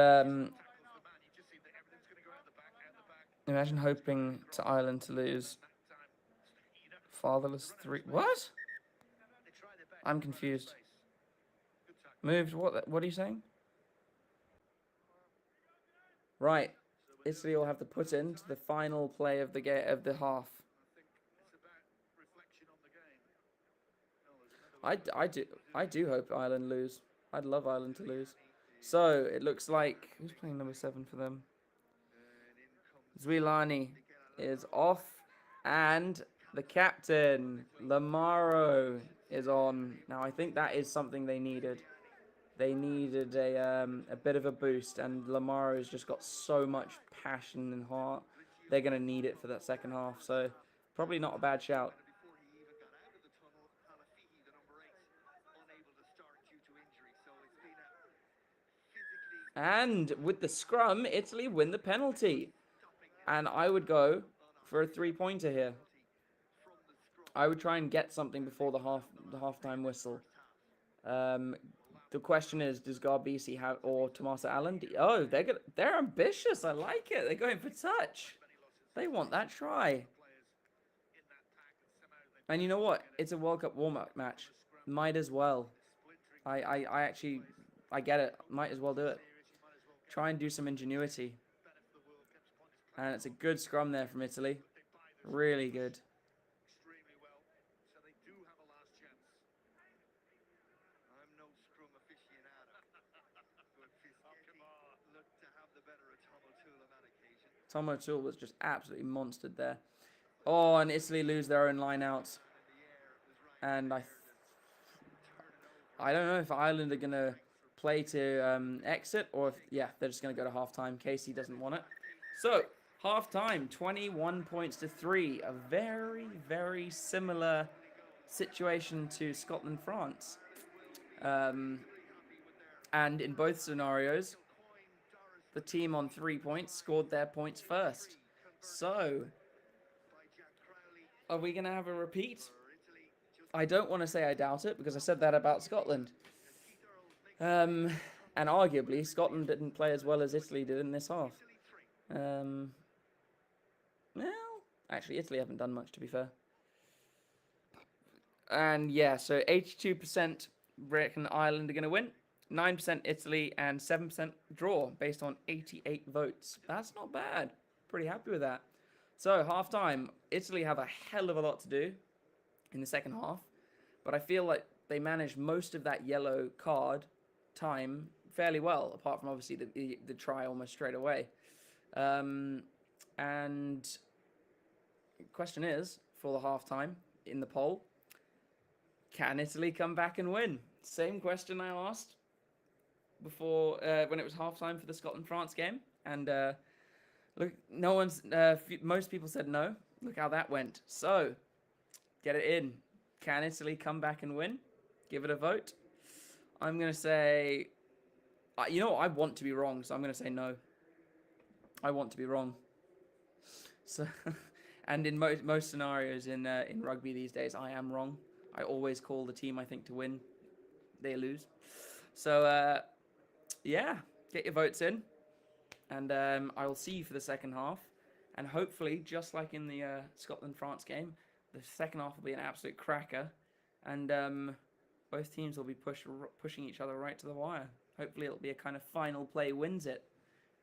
imagine hoping to Ireland to lose. Fatherless 3. What? I'm confused. Moved. What are you saying? Right. Italy will have to put into the final play of the half. I do hope Ireland lose. I'd love Ireland to lose. So it looks like who's playing number 7 for them? Zwilani is off, and the captain Lamaro is on. Now I think that is something they needed. They needed a bit of a boost, and Lamaro's just got so much passion and heart. They're going to need it for that second half, so probably not a bad shout. And with the scrum, Italy win the penalty. And I would go for a 3-pointer here. I would try and get something before the halftime whistle. The question is, does Garbisi have or Tomasa Allen? Oh, they're ambitious. I like it. They're going for touch. They want that try. And you know what? It's a World Cup warm-up match. Might as well. I actually get it. Might as well do it. Try and do some ingenuity. And it's a good scrum there from Italy. Really good. Tom O'Toole was just absolutely monstered there. Oh, and Italy lose their own line out. And I don't know if Ireland are going to play to exit or if, yeah, they're just going to go to halftime. Casey doesn't want it. So, halftime, 21 points to 3. A very, very similar situation to Scotland-France. And in both scenarios, the team on 3 points scored their points first. So, are we going to have a repeat? I don't want to say I doubt it, because I said that about Scotland. And arguably, Scotland didn't play as well as Italy did in this half. Well, actually, Italy haven't done much, to be fair. And yeah, so 82% reckon Ireland are going to win. 9% Italy, and 7% draw, based on 88 votes. That's not bad. Pretty happy with that. So, half-time. Italy have a hell of a lot to do in the second half, but I feel like they managed most of that yellow card time fairly well, apart from, obviously, the try almost straight away. And the question is, for the half-time in the poll, can Italy come back and win? Same question I asked before when it was halftime for the Scotland-France game, and look, most people said no. Look how that went. So, get it in. Can Italy come back and win? Give it a vote. I'm gonna say, you know what? I want to be wrong, so I'm gonna say no. I want to be wrong. So, and in most scenarios in rugby these days, I am wrong. I always call the team I think to win. They lose. So, yeah, get your votes in, and I will see you for the second half. And hopefully, just like in the Scotland-France game, the second half will be an absolute cracker, and both teams will be pushing each other right to the wire. Hopefully, it'll be a kind of final play wins it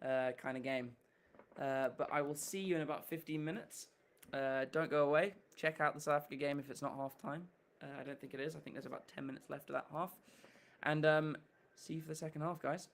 kind of game. But I will see you in about 15 minutes. Don't go away. Check out the South Africa game if it's not half-time. I don't think it is. I think there's about 10 minutes left of that half. And see you for the second half, guys.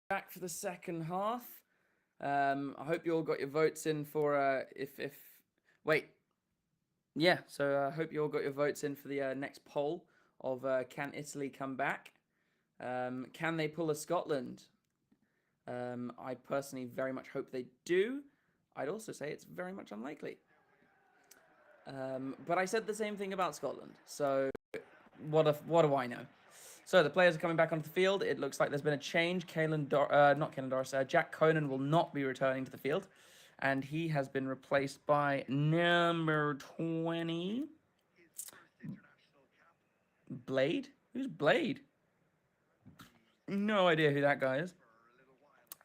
Back for the second half. I hope you all got your votes in for if wait. Yeah, so I hope you all got your votes in for the next poll of can Italy come back? Can they pull a Scotland? I personally very much hope they do. I'd also say it's very much unlikely. But I said the same thing about Scotland. So what do I know? So the players are coming back onto the field. It looks like there's been a change. Jack Conan will not be returning to the field. And he has been replaced by number 20. Blade? Who's Blade? No idea who that guy is.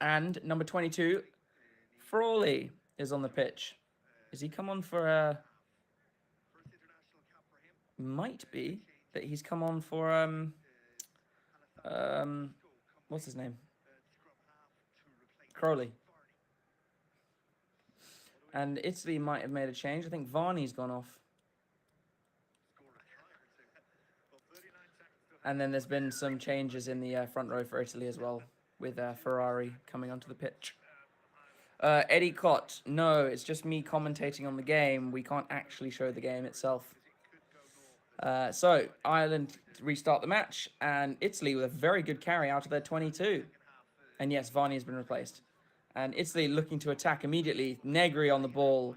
And number 22, Frawley, is on the pitch. Has he come on for a... Might be that he's come on for... what's his name? Crowley. And Italy might have made a change. I think Varney's gone off. And then there's been some changes in the front row for Italy as well, with Ferrari coming onto the pitch. Eddie Cott, no, it's just me commentating on the game. We can't actually show the game itself. So, Ireland restart the match, and Italy with a very good carry out of their 22. And yes, Varney has been replaced. And Italy looking to attack immediately. Negri on the ball.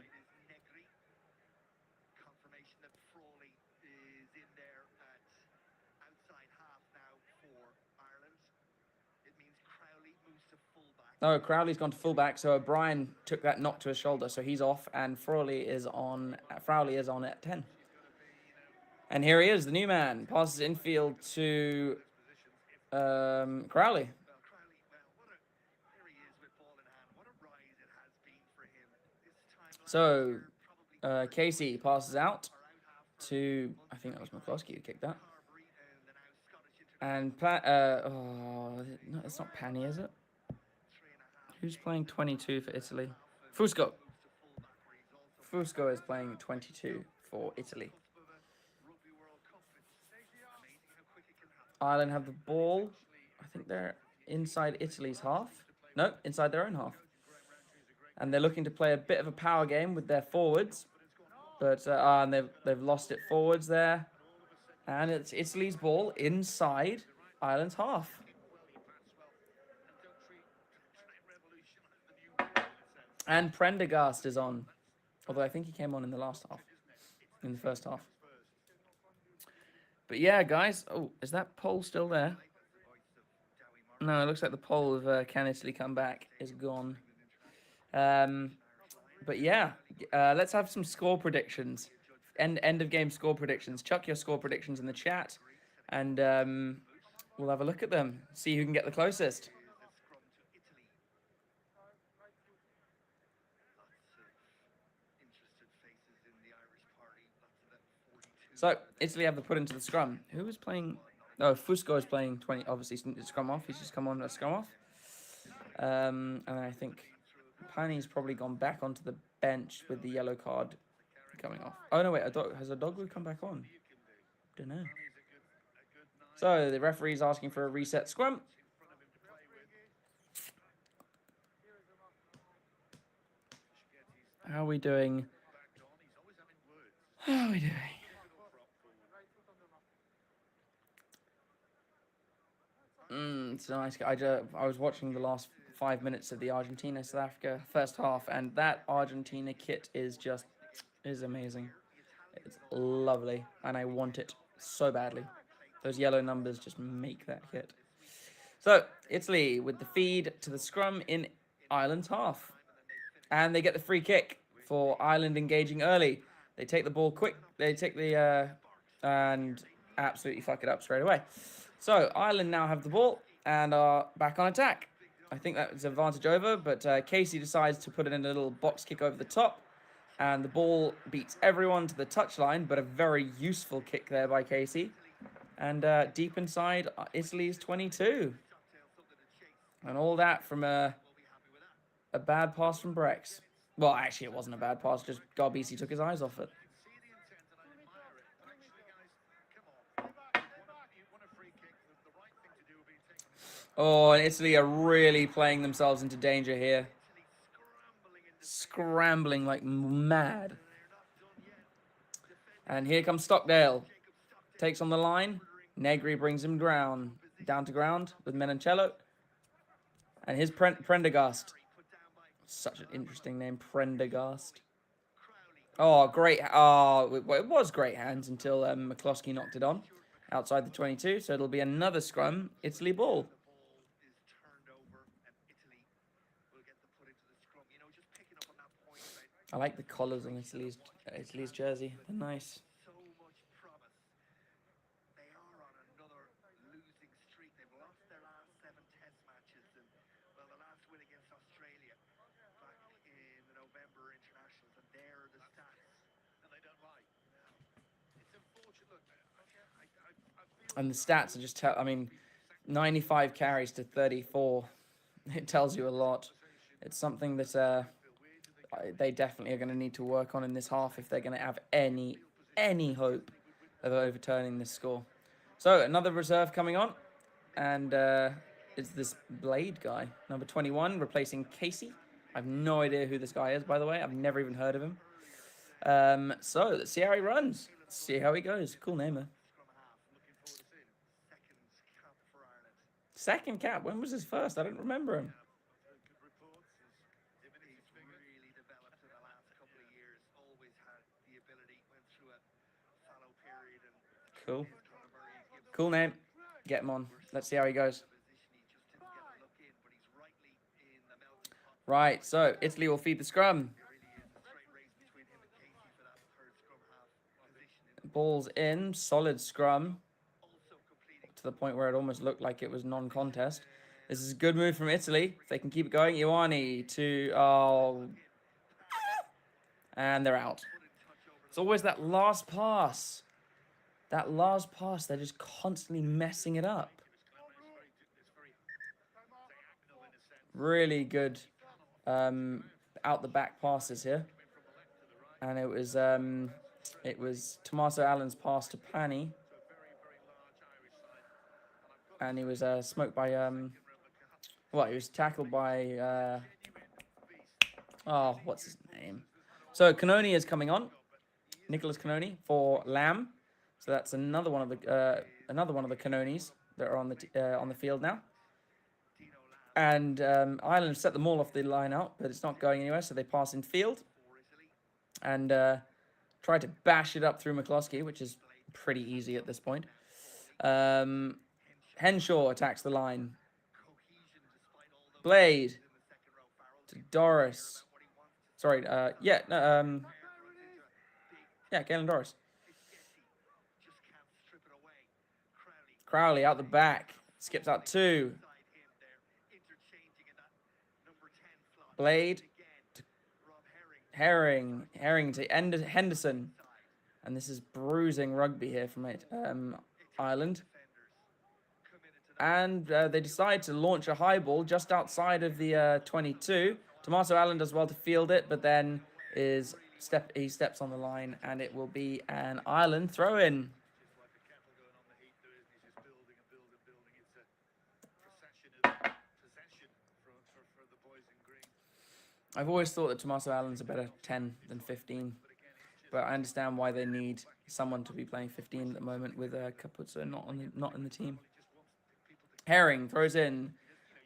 No, Crowley's gone to fullback, so O'Brien took that knock to his shoulder, so he's off, and Frawley is on at 10. And here he is, the new man. Passes infield to Crowley. So, Casey passes out to... I think that was McCloskey who kicked that. And... no, it's not Pani, is it? Who's playing 22 for Italy? Fusco. Fusco is playing 22 for Italy. Ireland have the ball. I think they're inside Italy's half. No, inside their own half. And they're looking to play a bit of a power game with their forwards. But and they've lost it forwards there. And it's Italy's ball inside Ireland's half. And Prendergast is on. Although I think he came on in the last half. In the first half. But yeah, guys. Oh, is that poll still there? No, it looks like the poll of Can Italy Come Back is gone. But yeah, let's have some score predictions. End of game score predictions. Chuck your score predictions in the chat. And we'll have a look at them. See who can get the closest. So, Italy have the put into the scrum. Who was playing? Oh, Fusco is playing 20. Obviously, scrum off. He's just come on a scrum off. And I think Pani's probably gone back onto the bench with the yellow card coming off. Oh, no, wait. Has Adoglu come back on? Don't know. So, the referee's asking for a reset scrum. How are we doing? How are we doing? It's nice. I was watching the last 5 minutes of the Argentina-South Africa first half, and that Argentina kit is amazing. It's lovely, and I want it so badly. Those yellow numbers just make that kit. So, Italy with the feed to the scrum in Ireland's half. And they get the free kick for Ireland engaging early. They take the ball quick. They take the... and absolutely fuck it up straight away. So, Ireland now have the ball and are back on attack. I think that's advantage over, but Casey decides to put it in a little box kick over the top. And the ball beats everyone to the touchline, but a very useful kick there by Casey. And deep inside Italy's 22. And all that from a bad pass from Brex. Well, actually, it wasn't a bad pass, just Garbisi took his eyes off it. Oh, and Italy are really playing themselves into danger here. Scrambling like mad. And here comes Stockdale. Takes on the line. Negri brings him down to ground with Menoncello. And here's Prendergast. Such an interesting name, Prendergast. Oh, great. Oh, it was great hands until McCloskey knocked it on outside the 22. So it'll be another scrum. Italy ball. I like the collars on Italy's jersey. They're nice. And the stats are just I mean, 95 carries to 34. It tells you a lot. It's something that they definitely are going to need to work on in this half if they're going to have any hope of overturning this score. So another reserve coming on, and it's this Blade guy, number 21, replacing Casey. I have no idea who this guy is, by the way. I've never even heard of him. So let's see how he runs. Let's see how he goes. Cool name, man. Second cap. When was his first? I don't remember him. Cool. Cool name. Get him on. Let's see how he goes. Right, so Italy will feed the scrum. Ball's in. Solid scrum. To the point where it almost looked like it was non-contest. This is a good move from Italy. If they can keep it going. Ioane to... Oh. And they're out. It's always that last pass. That last pass, they're just constantly messing it up. Really good out the back passes here. And it was Tommaso Allen's pass to Pani. And he was smoked by well, he was tackled by oh, what's his name? So Canoni is coming on. Nicholas Canoni for Lamb. So that's another one of the Canonis that are on the field now. And Ireland set them all off the line out, but it's not going anywhere, so they pass in field. And try to bash it up through McCloskey, which is pretty easy at this point. Henshaw attacks the line. Blade to Doris. Sorry, Galen Doris. Crowley out the back. Skips out 2. Blade to Herring to Henderson. And this is bruising rugby here from Ireland. And they decide to launch a high ball just outside of the 22. Tommaso Allen does well to field it, but then he steps on the line, and it will be an Ireland throw-in. I've always thought that Tommaso Allen's a better 10 than 15, but I understand why they need someone to be playing 15 at the moment with Capuzzo not in the team. Herring throws in.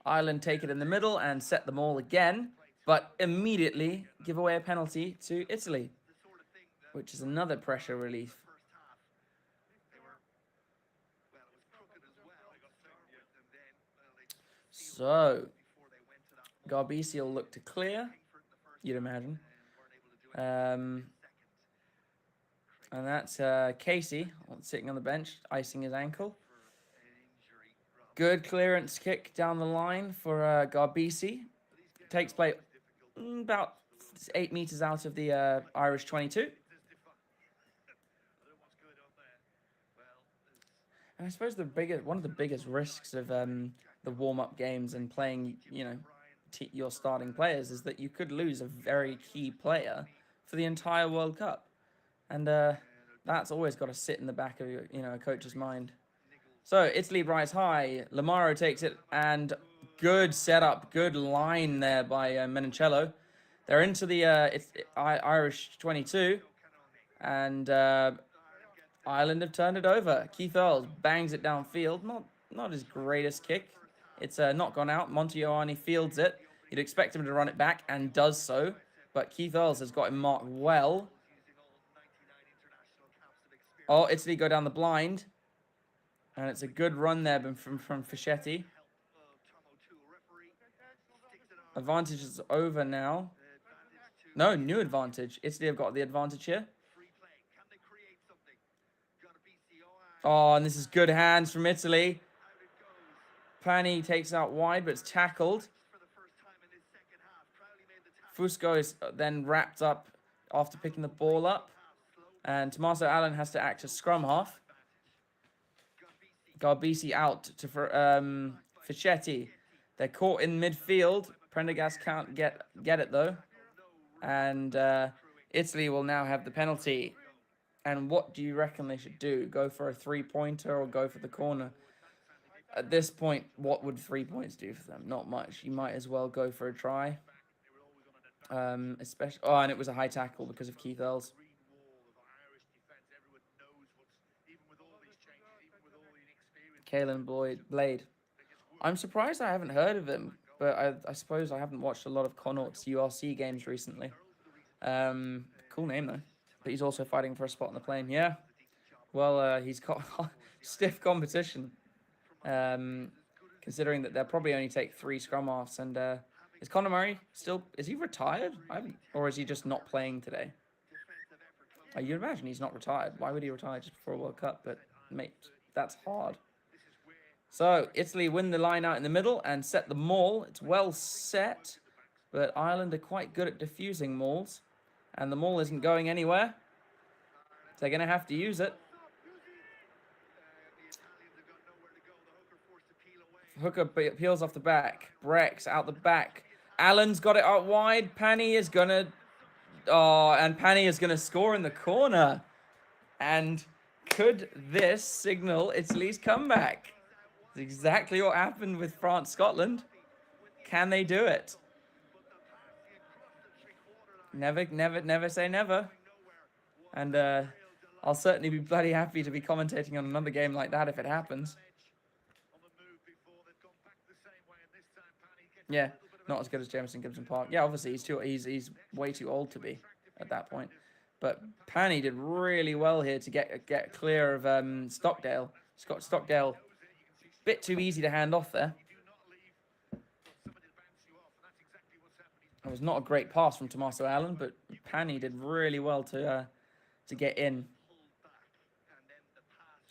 Ireland take it in the middle and set them all again, but immediately give away a penalty to Italy, which is another pressure relief. So, Garbisi will look to clear, you'd imagine. And that's Casey sitting on the bench, icing his ankle. Good clearance kick down the line for Garbisi. Takes play about 8 meters out of the Irish 22. And I suppose one of the biggest risks of the warm-up games and playing, your starting players is that you could lose a very key player for the entire World Cup. And that's always got to sit in the back of a coach's mind. So Italy rise high. Lamaro takes it, and good setup, good line there by Menoncello. They're into the Irish 22, and Ireland have turned it over. Keith Earls bangs it downfield. Not his greatest kick. It's not gone out. Monteioani fields it. You'd expect him to run it back, and does so. But Keith Earls has got him marked well. Oh, Italy go down the blind. And it's a good run there from Fischetti. Advantage is over now. No, new advantage. Italy have got the advantage here. Oh, and this is good hands from Italy. Pani takes out wide, but it's tackled. Fusco is then wrapped up after picking the ball up. And Tommaso Allen has to act as scrum half. Garbisi out to Fischetti. They're caught in midfield. Prendergast can't get it though. And Italy will now have the penalty. And what do you reckon they should do? Go for a 3-pointer or go for the corner? At this point, what would 3 points do for them? Not much. You might as well go for a try. Especially, oh, and it was a high tackle because of Keith Earls. Kalen Blade. I'm surprised I haven't heard of him, but I suppose I haven't watched a lot of Connaught's URC games recently. Cool name though. But he's also fighting for a spot on the plane. Yeah. Well, he's got stiff competition. Considering that they'll probably only take 3 scrum halves. And is Conor Murray still? Is he retired? Or is he just not playing today? You'd imagine he's not retired. Why would he retire just before a World Cup? But mate, that's hard. So Italy win the line out in the middle and set the maul. It's well set, but Ireland are quite good at diffusing mauls, and the maul isn't going anywhere. They're going to have to use it. Hooker peels off the back. Brex out the back. Allen's got it out wide. Pani is going to... Oh, and Pani is going to score in the corner. And could this signal Italy's comeback? It's exactly what happened with France-Scotland. Can they do it? Never say never. And I'll certainly be bloody happy to be commentating on another game like that if it happens. Yeah, not as good as Jameson Gibson Park. Yeah, obviously he's way too old to be at that point. But Pani did really well here to get clear of Stockdale. Scott Stockdale, bit too easy to hand off there. It was not a great pass from Tommaso Allen, but Pani did really well to get in.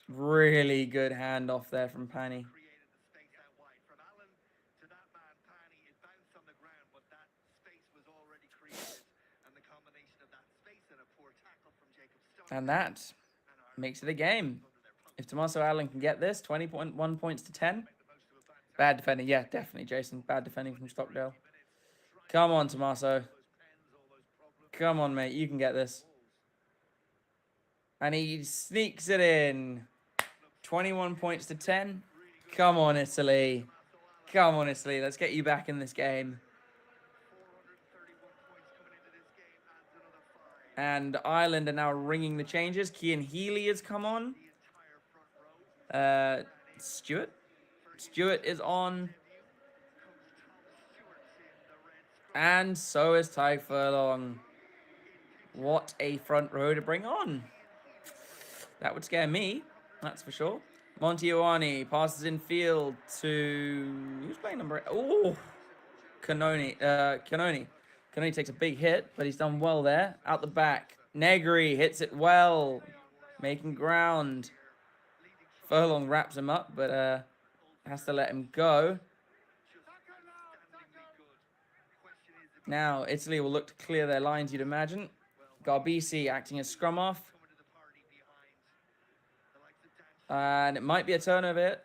Really good handoff there from Pani. And that makes it a game. If Tommaso Allen can get this, 20.1 points to 10. Bad defending. Yeah, definitely, Jason. Bad defending from Stockdale. Come on, Tommaso. Come on, mate. You can get this. And he sneaks it in. 21 points to 10. Come on, Italy. Come on, Italy. Let's get you back in this game. And Ireland are now ringing the changes. Cian Healy has come on. Stewart is on. And so is Ty Furlong. What a front row to bring on. That would scare me, that's for sure. Monteioani passes in field to... Who's playing number 8? Oh! Canoni. Canoni takes a big hit, but he's done well there. Out the back. Negri hits it well. Making ground. Furlong wraps him up, but has to let him go. Now, Italy will look to clear their lines, you'd imagine. Garbisi acting as scrum off. And it might be a turnover here.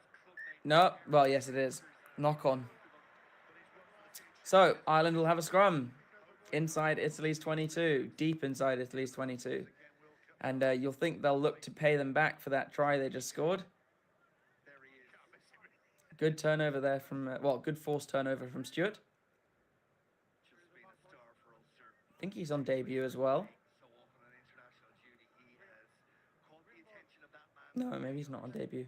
No, well, yes, it is. Knock on. So, Ireland will have a scrum inside Italy's 22. Deep inside Italy's 22. And you'll think they'll look to pay them back for that try they just scored. Good turnover there from, good forced turnover from Stewart. I think he's on debut as well. No, maybe he's not on debut.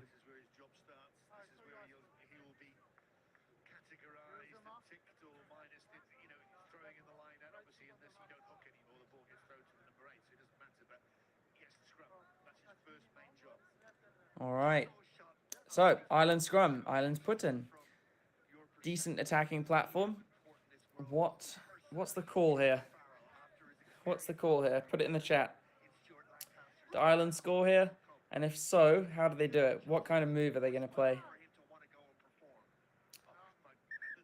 All right. So, Ireland scrum. Ireland's put in. Decent attacking platform. What's the call here? What's the call here? Put it in the chat. The Ireland score here? And if so, how do they do it? What kind of move are they going to play?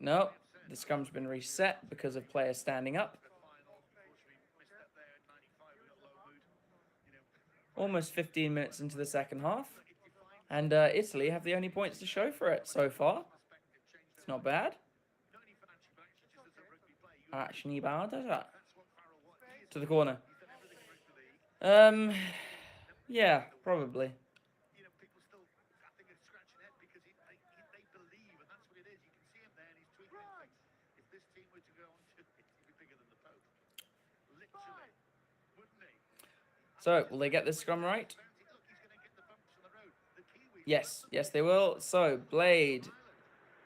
No, the scrum's been reset because of players standing up. Almost 15 minutes into the second half. And Italy have the only points to show for it so far. It's not bad. Actually, bad, is it? To the corner. Yeah, probably. So, will they get this scrum right? Yes, yes they will. So, Blade.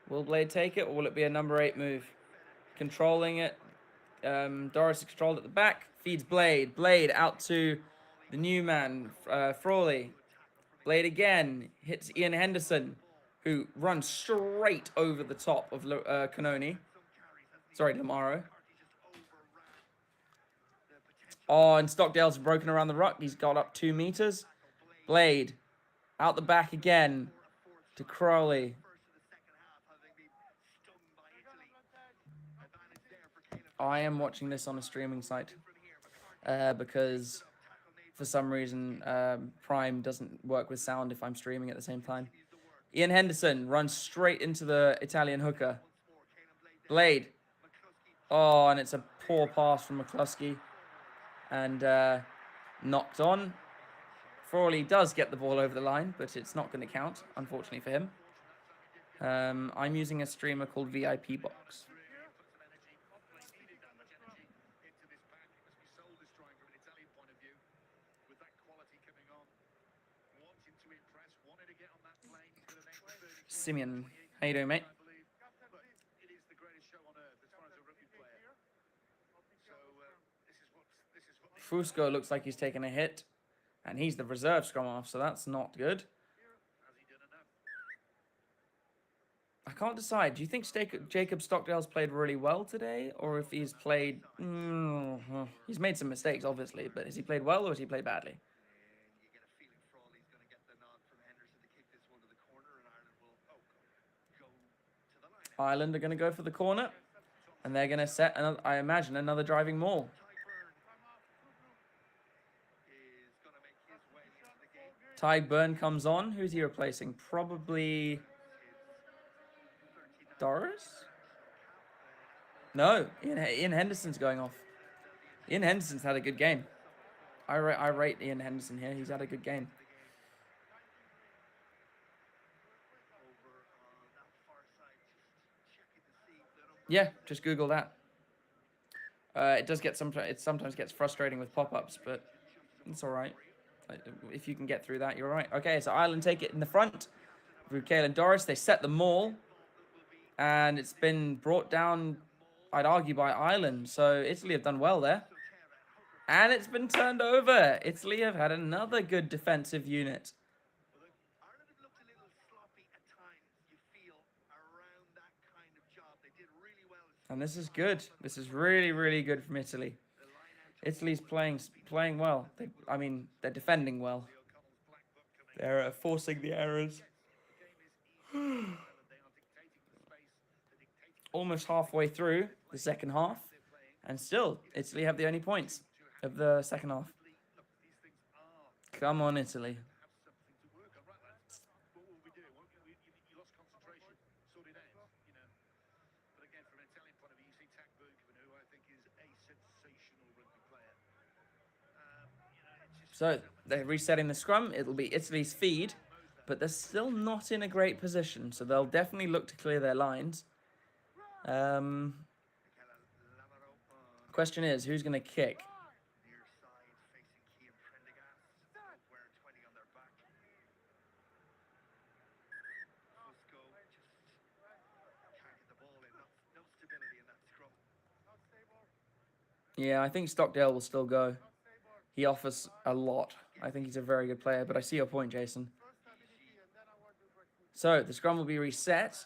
Will Blade take it, or will it be a number 8 move? Controlling it. Doris is controlled at the back. Feeds Blade. Blade out to the new man, Frawley. Blade again. Hits Ian Henderson, who runs straight over the top of Canoni. Sorry, Lamaro. Oh, and Stockdale's broken around the ruck. He's got up 2 meters. Blade. Out the back again to Crowley. I am watching this on a streaming site because for some reason Prime doesn't work with sound if I'm streaming at the same time. Ian Henderson runs straight into the Italian hooker. Blade. Oh, and it's a poor pass from McCluskey. And knocked on. Frawley does get the ball over the line, but it's not going to count, unfortunately for him. I'm using a streamer called VIP Box. Simeon, how you doing, mate? Fusco looks like he's taken a hit, and he's the reserve scrum half, so that's not good. I can't decide. Do you think Jacob Stockdale's played really well today, or if he's played... he's made some mistakes, obviously, but has he played well, or has he played badly? Ireland are going to go for the corner, and they're going to set, another, I imagine, another driving maul. Ty Byrne comes on. Who's he replacing? Probably Doris? No, Ian Henderson's going off. Ian Henderson's had a good game. I rate Ian Henderson here. He's had a good game. Yeah, just Google that. It does get it sometimes gets frustrating with pop-ups, but it's all right. If you can get through that, you're all right. Okay, so Ireland take it in the front. With Caelan Doris, they set the maul, and it's been brought down, I'd argue, by Ireland. So Italy have done well there. And it's been turned over. Italy have had another good defensive unit. And this is good. This is really, really good from Italy. Italy's playing well. They're defending well. They're forcing the errors. Almost halfway through the second half. And still, Italy have the only points of the second half. Come on, Italy. So, they're resetting the scrum. It'll be Italy's feed. but they're still not in a great position, so they'll definitely look to clear their lines. Question is, who's going to kick? Yeah, I think Stockdale will still go. He offers a lot. I think he's a very good player, but I see your point, Jason. So, the scrum will be reset.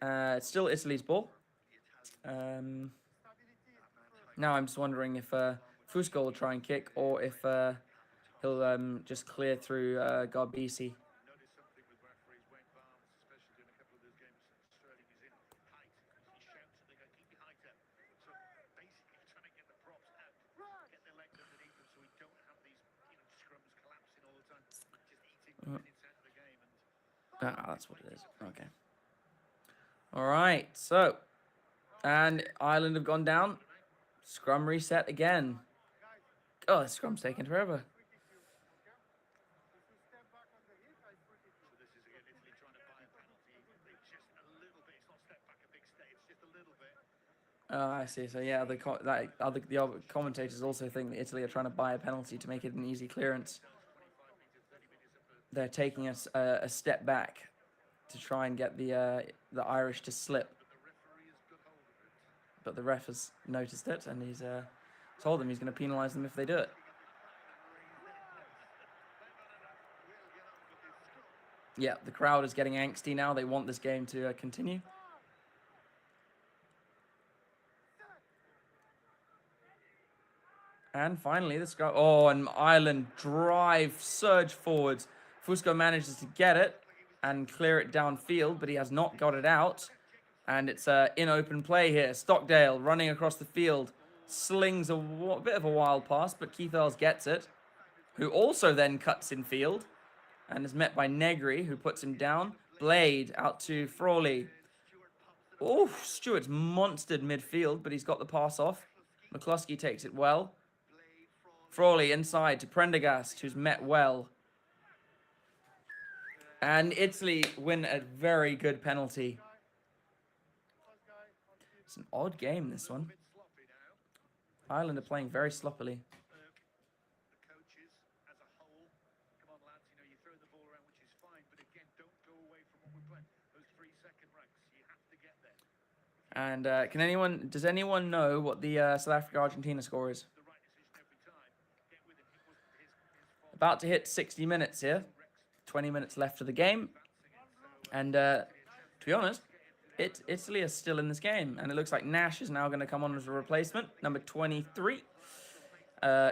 It's still Italy's ball. Now I'm just wondering if Fusco will try and kick, or if he'll just clear through Garbisi. That's what it is. Okay. All right. So, and Ireland have gone down. Scrum reset again. Oh, the scrum's taking forever. Oh, I see. So yeah, the other commentators also think that Italy are trying to buy a penalty to make it an easy clearance. They're taking a step back to try and get the Irish to slip, but the ref has noticed it and he's told them he's going to penalise them if they do it. Yeah, the crowd is getting angsty now. They want this game to continue. And finally, this guy. Oh, and Ireland surge forwards. Fusco manages to get it and clear it downfield, but he has not got it out. And it's in open play here. Stockdale running across the field, slings a bit of a wild pass, but Keith Earls gets it, who also then cuts in field and is met by Negri, who puts him down. Blade out to Frawley. Oh, Stewart's monstered midfield, but he's got the pass off. McCluskey takes it well. Frawley inside to Prendergast, who's met well. And Italy win a very good penalty. It's an odd game, this one. Ireland are playing very sloppily. And does anyone know what the South Africa-Argentina score is? About to hit 60 minutes here. 20 minutes left of the game. And to be honest, Italy is still in this game. And it looks like Nash is now going to come on as a replacement. Number 23.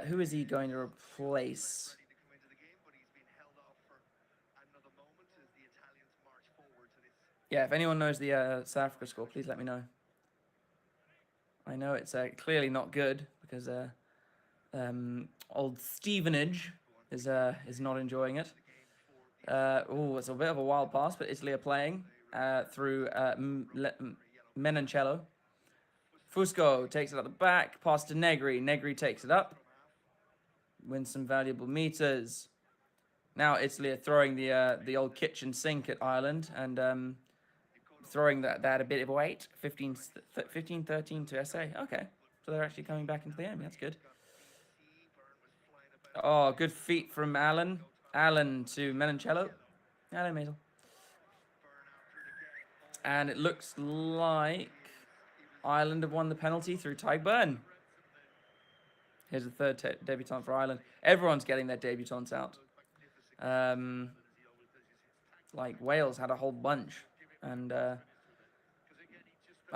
Who is he going to replace? Yeah, if anyone knows the South Africa score, please let me know. I know it's clearly not good because old Stevenage is not enjoying it. It's a bit of a wild pass, but Italy are playing through Menoncello. Fusco takes it at the back, pass to Negri. Negri takes it up, wins some valuable meters. Now Italy are throwing the old kitchen sink at Ireland and throwing that a bit of weight. 15-13 to SA. Okay, so they're actually coming back into the game. That's good. Oh, good feet from Allen. Allen to Menoncello. Hello, Maisel. And it looks like Ireland have won the penalty through Tyburn. Here's the third debutant for Ireland. Everyone's getting their debutants out. Like Wales had a whole bunch. And, I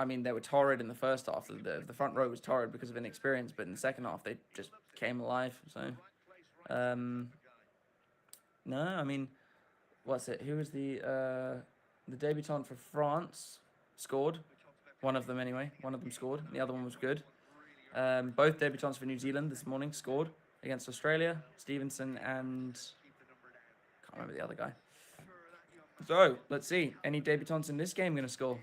mean, they were torrid in the first half. The front row was torrid because of inexperience. But in the second half, they just came alive. So, no, I mean, what's it? Who was the debutant for France? Scored. One of them, anyway. One of them scored. The other one was good. Both debutants for New Zealand this morning scored against Australia. Stevenson and... can't remember the other guy. So, let's see. Any debutants in this game going to score?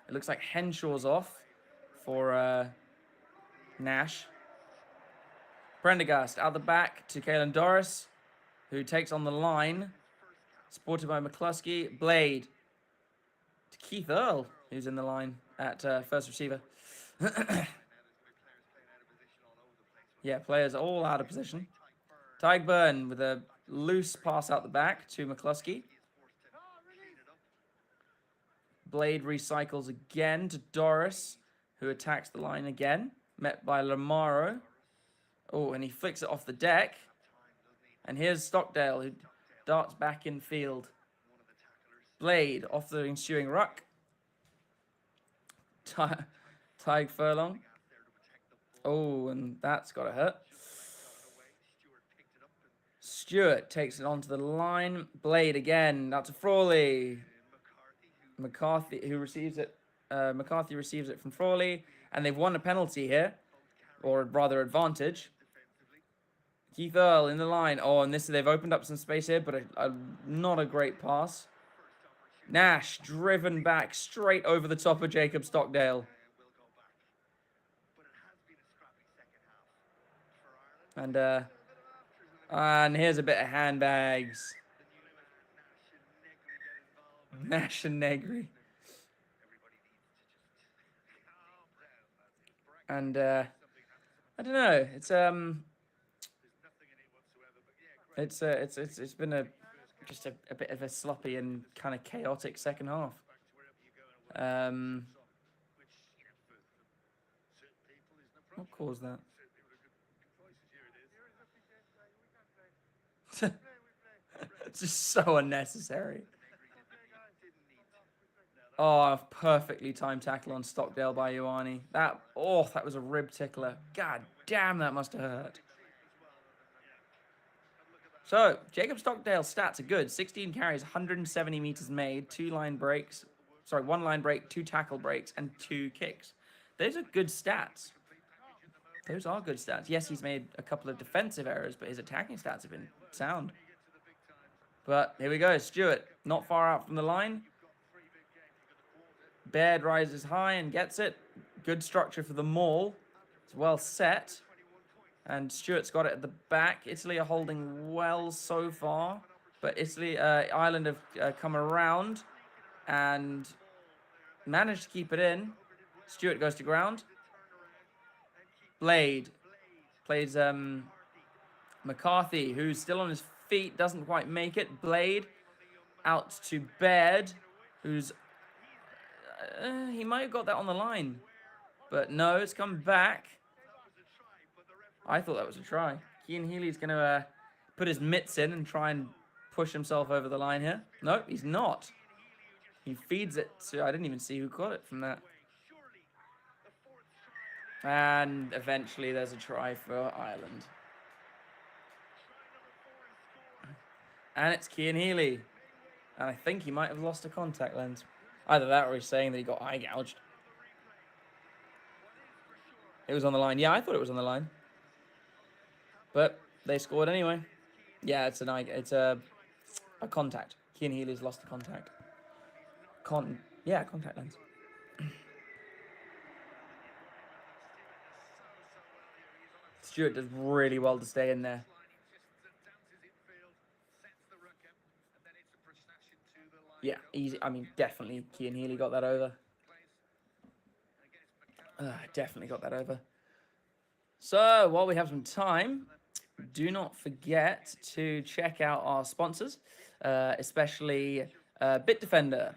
It looks like Henshaw's off for Nash. Prendergast out the back to Caelan Doris. who takes on the line, supported by McCluskey. Blade to Keith Earl, who's in the line at first receiver. Yeah, players all out of position. Tygburn with a loose pass out the back to McCluskey. Blade recycles again to Doris, who attacks the line again, met by Lamaro. Oh, and he flicks it off the deck. And here's Stockdale, who darts back in field. Blade off the ensuing ruck. Tig Furlong. Oh, and that's got to hurt. Stewart takes it onto the line. Blade again. Out to Frawley. McCarthy, who receives it. McCarthy receives it from Frawley. And they've won a penalty here. Or rather, advantage. Keith Earl in the line. Oh, and they've opened up some space here, but not a great pass. Nash driven back straight over the top of Jacob Stockdale. And here's a bit of handbags. Nash and Negri. And I don't know. It's been just a bit of a sloppy and kind of chaotic second half. What caused that? It's just so unnecessary. Oh, perfectly timed tackle on Stockdale by Ioane. That was a rib tickler. God damn, that must have hurt. So, Jacob Stockdale's stats are good. 16 carries, 170 meters made, 1 line break, 2 tackle breaks, and 2 kicks. Those are good stats. Those are good stats. Yes, he's made a couple of defensive errors, but his attacking stats have been sound. But here we go. Stewart, not far out from the line. Baird rises high and gets it. Good structure for the maul. It's well set. And Stewart's got it at the back. Italy are holding well so far. But Ireland have come around and managed to keep it in. Stewart goes to ground. Blade plays McCarthy, who's still on his feet, doesn't quite make it. Blade out to Baird, who's... he might have got that on the line. But no, it's come back. I thought that was a try. Cian Healy's going to put his mitts in and try and push himself over the line here. No, he's not. He feeds it to... I didn't even see who got it from that. And eventually there's a try for Ireland. And it's Cian Healy. And I think he might have lost a contact lens. Either that or he's saying that he got eye gouged. It was on the line. Yeah, I thought it was on the line. But they scored anyway. Yeah, it's a contact. Cian Healy's lost the contact. Contact lens. Stewart does really well to stay in there. Yeah, easy. I mean, definitely Cian Healy got that over. Definitely got that over. So, while we have some time, do not forget to check out our sponsors, especially Bitdefender.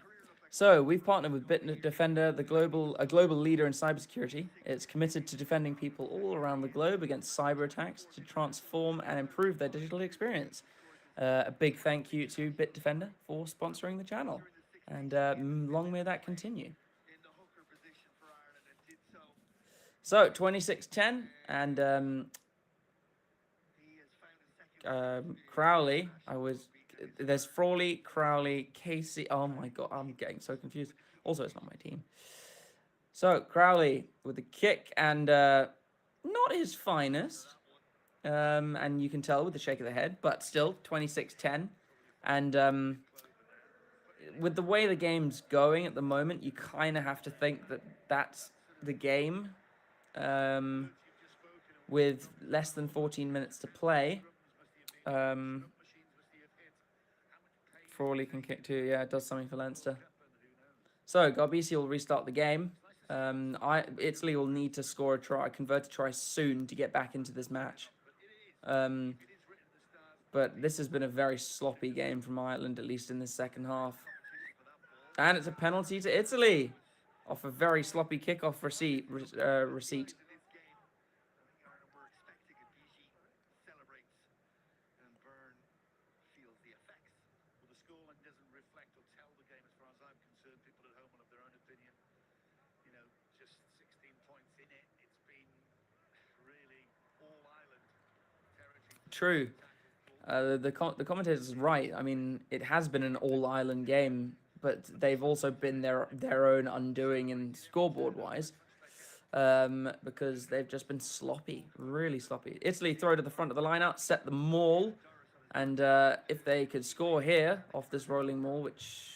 So, we've partnered with Bitdefender, a global leader in cybersecurity. It's committed to defending people all around the globe against cyber attacks to transform and improve their digital experience. A big thank you to Bitdefender for sponsoring the channel, and long may that continue. So 26-10, and Crowley. There's Frawley, Crowley, Casey. Oh my god, I'm getting so confused. Also, it's not my team. So Crowley with the kick, and not his finest. And you can tell with the shake of the head, but still 26-10. And with the way the game's going at the moment, you kind of have to think that that's the game. With less than 14 minutes to play. Frawley can kick too. Yeah, it does something for Leinster. So Garbisi will restart the game. Italy will need to score a try, convert a try soon to get back into this match. But this has been a very sloppy game from Ireland, at least in the second half. And it's a penalty to Italy off a very sloppy kickoff receipt. True. The commentator's right. I mean, it has been an all-Ireland game, but they've also been their own undoing in scoreboard-wise, because they've just been sloppy, really sloppy. Italy throw to the front of the line-out, set the maul, and if they could score here off this rolling maul, which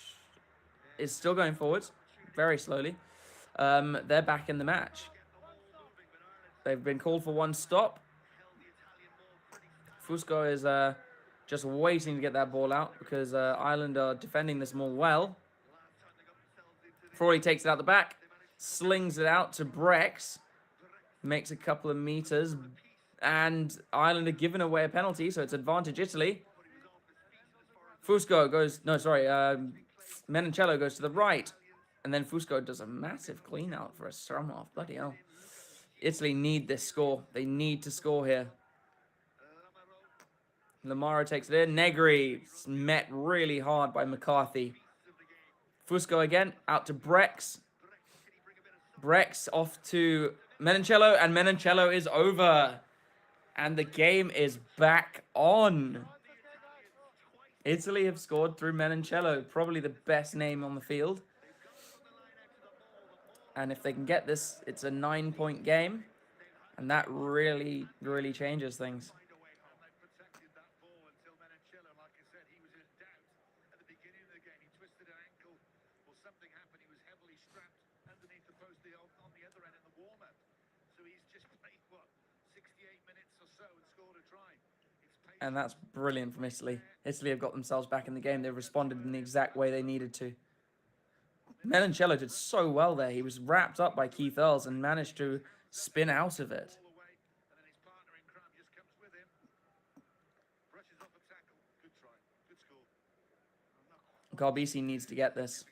is still going forwards very slowly, they're back in the match. They've been called for one stop. Fusco is just waiting to get that ball out because Ireland are defending this maul well. Frawley takes it out the back, slings it out to Brex, makes a couple of meters, and Ireland are giving away a penalty, so it's advantage Italy. Fusco goes, no, sorry, Menoncello goes to the right, and then Fusco does a massive clean out for a scrum off. Bloody hell. Italy need this score. They need to score here. Lamaro takes it in. Negri met really hard by McCarthy. Fusco again, out to Brex. Brex off to Menoncello, and Menoncello is over. And the game is back on. Italy have scored through Menoncello, probably the best name on the field. And if they can get this, it's a 9-point game. And that really, really changes things. And that's brilliant from Italy. Italy have got themselves back in the game. They've responded in the exact way they needed to. Menoncello did so well there. He was wrapped up by Keith Earls and managed to spin out of it. Garbisi needs to get this.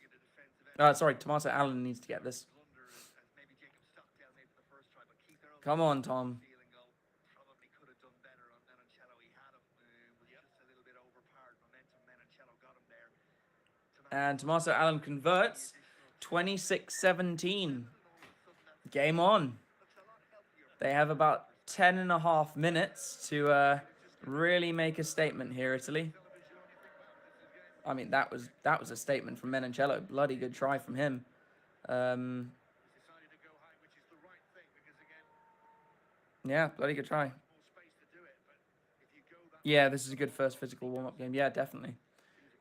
Sorry, Tommaso Allen needs to get this. Come on, Tom. And Tommaso Allen converts. 26-17. Game on. They have about 10.5 minutes to really make a statement here, Italy. I mean, that was a statement from Menoncello. Bloody good try from him. Yeah, bloody good try. Yeah, this is a good first physical warm-up game. Yeah, definitely.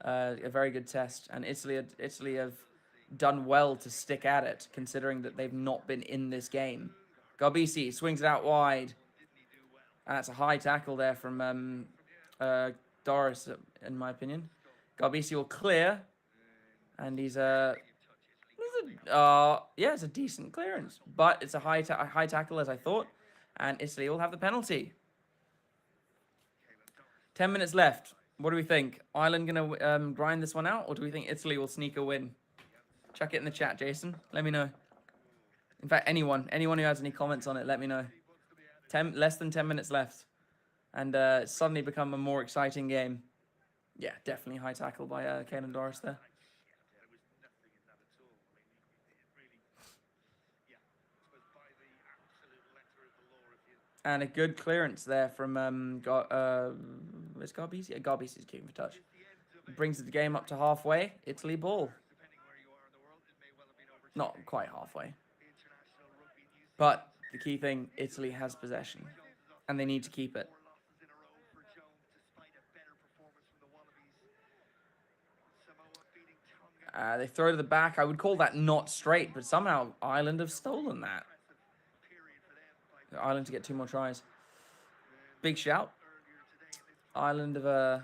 A very good test. And Italy have done well to stick at it, considering that they've not been in this game. Garbisi swings it out wide. And that's a high tackle there from Doris, in my opinion. Garbisi will clear. And he's yeah, it's a decent clearance. But it's a high tackle, as I thought. And Italy will have the penalty. 10 minutes left. What do we think? Ireland going to grind this one out? Or do we think Italy will sneak a win? Chuck it in the chat, Jason. Let me know. In fact, anyone who has any comments on it, let me know. Less than 10 minutes left. And it's suddenly become a more exciting game. Yeah, definitely high tackle by Caelan Doris there. And a good clearance there from it's Garbisi? Yeah, Garbisi's keeping for touch. Brings the game up to halfway. Italy ball. Not quite halfway. But the key thing, Italy has possession. And they need to keep it. They throw to the back. I would call that not straight, but somehow Ireland have stolen that. Ireland to get 2 more tries. Big shout. Ireland have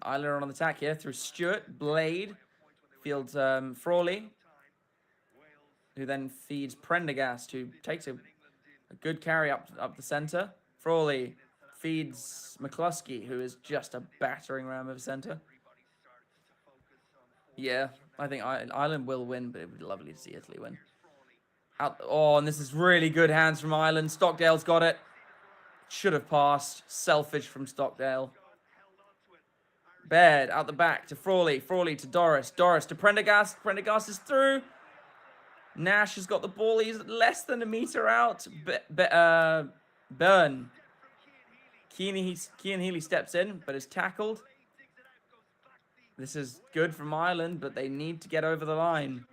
Ireland are on the attack here through Stewart, Blade, fields Frawley, who then feeds Prendergast, who takes a good carry up the centre. Frawley feeds McCluskey, who is just a battering ram of centre. Yeah, I think Ireland will win, but it would be lovely to see Italy win. And this is really good hands from Ireland. Stockdale's got it. Should have passed. Selfish from Stockdale. Baird out the back to Frawley. Frawley to Doris. Doris to Prendergast. Prendergast is through. Nash has got the ball. He's less than a metre out. Byrne. Cian Healy steps in, but is tackled. This is good from Ireland, but they need to get over the line.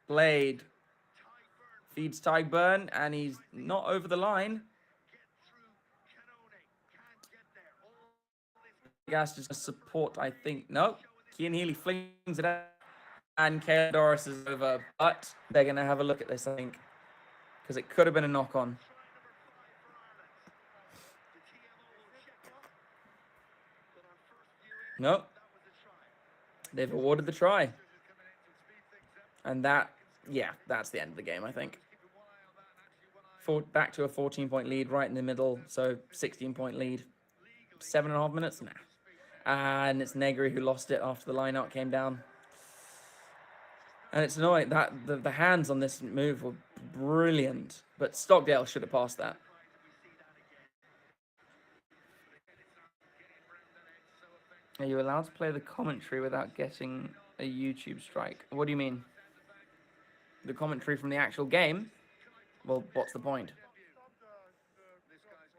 Blade feeds Tyburn, and he's not over the line. Gas just support, I think. No. Cian Healy flings it out, and Kayla Doris is over. But they're going to have a look at this, I think, because it could have been a knock-on. Nope. They've awarded the try. And that's the end of the game, I think. Back to a 14-point lead right in the middle, so 16-point lead. 7.5 minutes? Nah. And it's Negri who lost it after the line-out came down. And it's annoying that the hands on this move were brilliant, but Stockdale should have passed that. Are you allowed to play the commentary without getting a YouTube strike? What do you mean? The commentary from the actual game? Well, what's the point?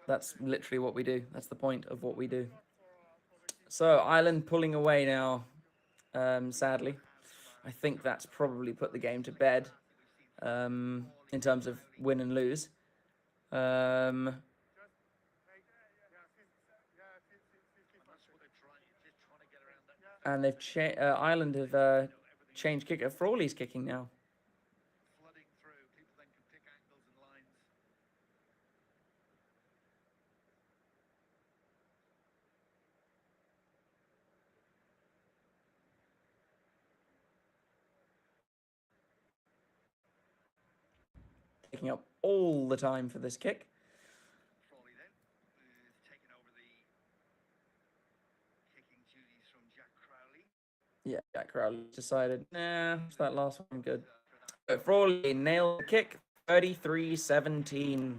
That's literally what we do. That's the point of what we do. So, Ireland pulling away now, sadly. I think that's probably put the game to bed in terms of win and lose. And Ireland have changed kicker. Frawley's kicking now. Taking up all the time for this kick. Yeah, Jack Crowley decided, nah, that last one good. But Frawley nailed the kick, 33-17.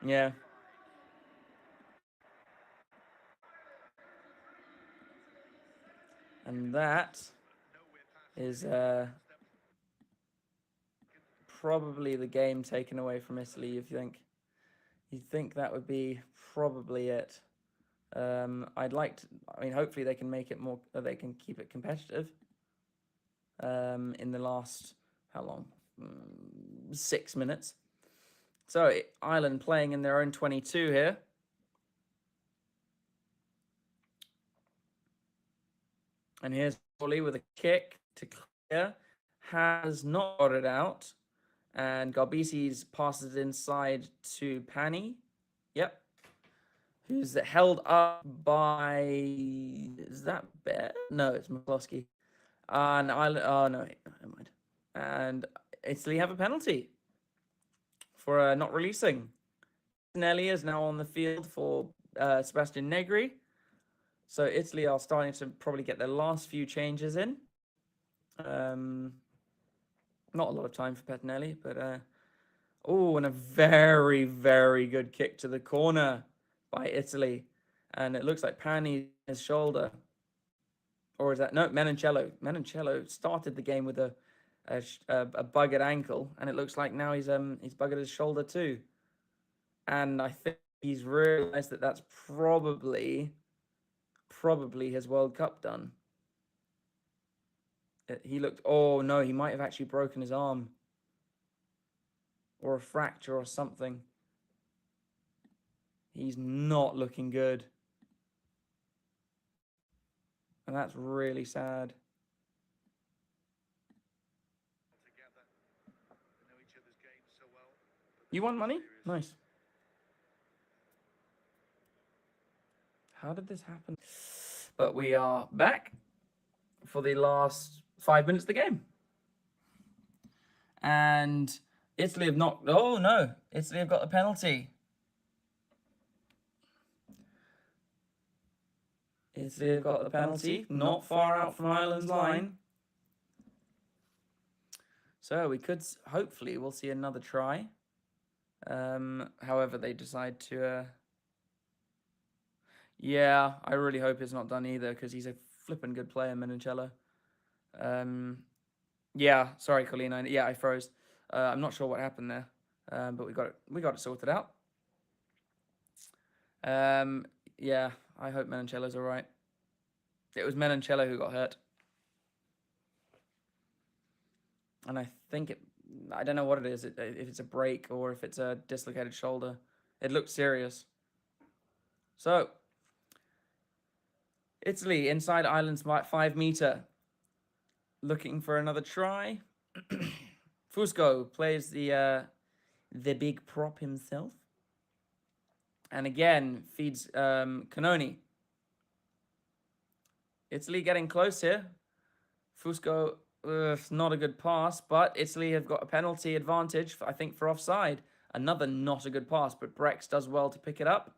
Yeah. And that is probably the game taken away from Italy, you think? You'd think that would be probably it. Hopefully they can make it more, they can keep it competitive. In the last, how long? 6 minutes. So Ireland playing in their own 22 here. And here's Frawley with a kick to clear. Has not got it out. And Garbisi's passes it inside to Pani. Yep. Who's held up by... Is that Bear? No, it's McCloskey. And Ireland... Oh, no, never mind. And Italy have a penalty for not releasing. Nelly is now on the field for Sebastian Negri. So Italy are starting to probably get their last few changes in. Not a lot of time for Pettinelli, but and a very, very good kick to the corner by Italy. And it looks like Pani his shoulder. Or is that no, Menoncello. Menoncello started the game with a buggered ankle, and it looks like now he's buggered his shoulder too. And I think he's realized that that's probably his World Cup done. He looked, oh no, he might have actually broken his arm. Or a fracture or something. He's not looking good. And that's really sad. You won money? Nice. How did this happen? But we are back for the last 5 minutes of the game. And Italy have not... Oh, no. Italy have got the penalty. Italy have got the penalty. Not far out from Ireland's line. So we could... Hopefully, we'll see another try. However, they decide to... Yeah, I really hope it's not done either, because he's a flippin' good player, Menoncello. Yeah, sorry, Colina. Yeah, I froze. I'm not sure what happened there, but we got it sorted out. Yeah, I hope Menoncello's all right. It was Menoncello who got hurt, and I think I don't know what it is. If it's a break or if it's a dislocated shoulder. It looked serious. So, Italy inside Ireland's 5 meter, looking for another try. Fusco plays the big prop himself. And again, feeds Canoni. Italy getting close here. Fusco, not a good pass, but Italy have got a penalty advantage, I think, for offside. Another not a good pass, but Brex does well to pick it up.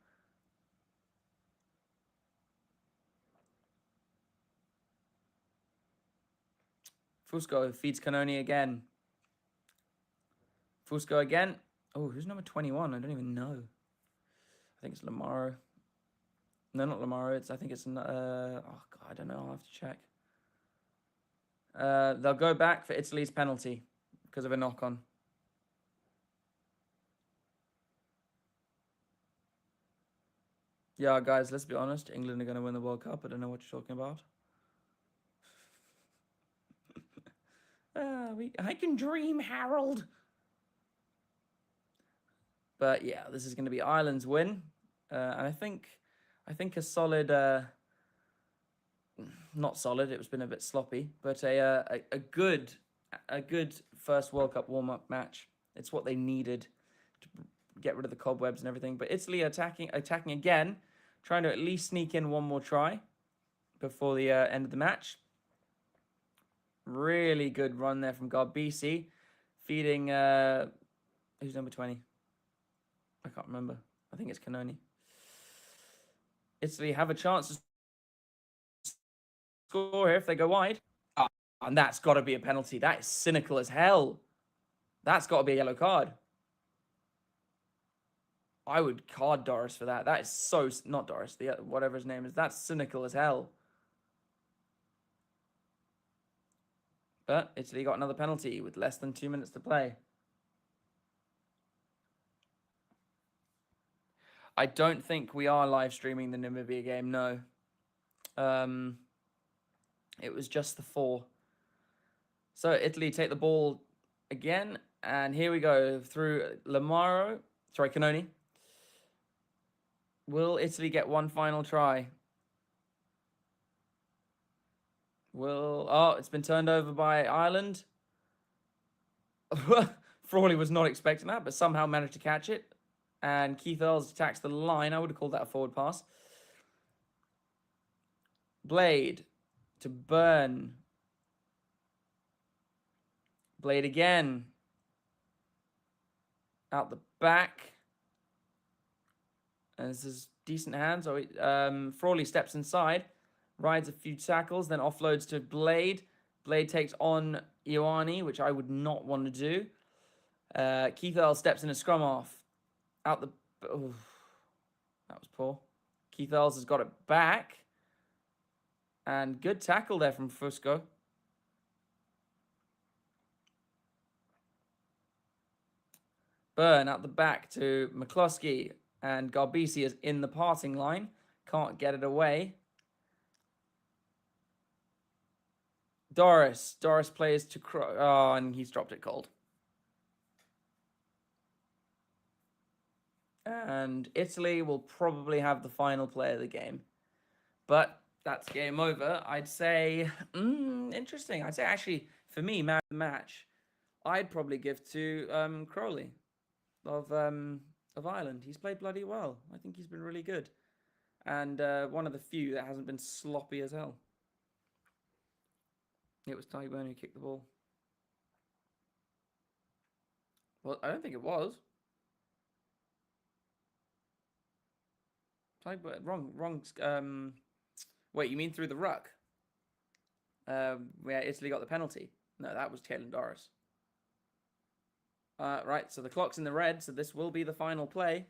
Fusco feeds Canoni again. Fusco again. Oh, who's number 21? I don't even know. I think it's Lamaro. No, not Lamaro. I think it's... oh, God, I don't know. I'll have to check. They'll go back for Italy's penalty because of a knock-on. Yeah, guys, let's be honest. England are going to win the World Cup. I don't know what you're talking about. I can dream, Harold. But yeah, this is going to be Ireland's win. And I think a solid... not solid. It's been a bit sloppy, but a good first World Cup warm-up match. It's what they needed to get rid of the cobwebs and everything. But Italy attacking again, trying to at least sneak in one more try before the end of the match. Really good run there from Garbisi, feeding who's number 20? I can't remember. I think it's Canoni. Italy have a chance to score here if they go wide. Oh, and that's got to be a penalty. That is cynical as hell. That's got to be a yellow card. I would card Doris for that. That is so... Not Doris, whatever his name is. That's cynical as hell. But Italy got another penalty with less than 2 minutes to play. I don't think we are live streaming the Namibia game, no. It was just the 4. So Italy take the ball again, and here we go through Canoni. Will Italy get one final try? Oh, it's been turned over by Ireland. Frawley was not expecting that, but somehow managed to catch it. And Keith Earls attacks the line. I would have called that a forward pass. Blade to Burn. Blade again. Out the back. And this is decent hands. Frawley steps inside. Rides a few tackles, then offloads to Blade. Blade takes on Ioane, which I would not want to do. Keith Earl steps in a scrum off. Out the... Oh, that was poor. Keith Earls has got it back. And good tackle there from Fusco. Burn out the back to McCloskey. And Garbisi is in the parting line. Can't get it away. Doris plays to... Oh, and he's dropped it cold. And Italy will probably have the final play of the game. But that's game over. I'd say... interesting. I'd say, actually, for me, man of the match, I'd probably give to Crowley. of Ireland. He's played bloody well. I think he's been really good, and one of the few that hasn't been sloppy as hell. It was Tyburn who kicked the ball. Well, I don't think it was. Tyburn, wrong. Wait, you mean through the ruck? Where Italy got the penalty? No, that was Taylor Doris. Right, so the clock's in the red, so this will be the final play.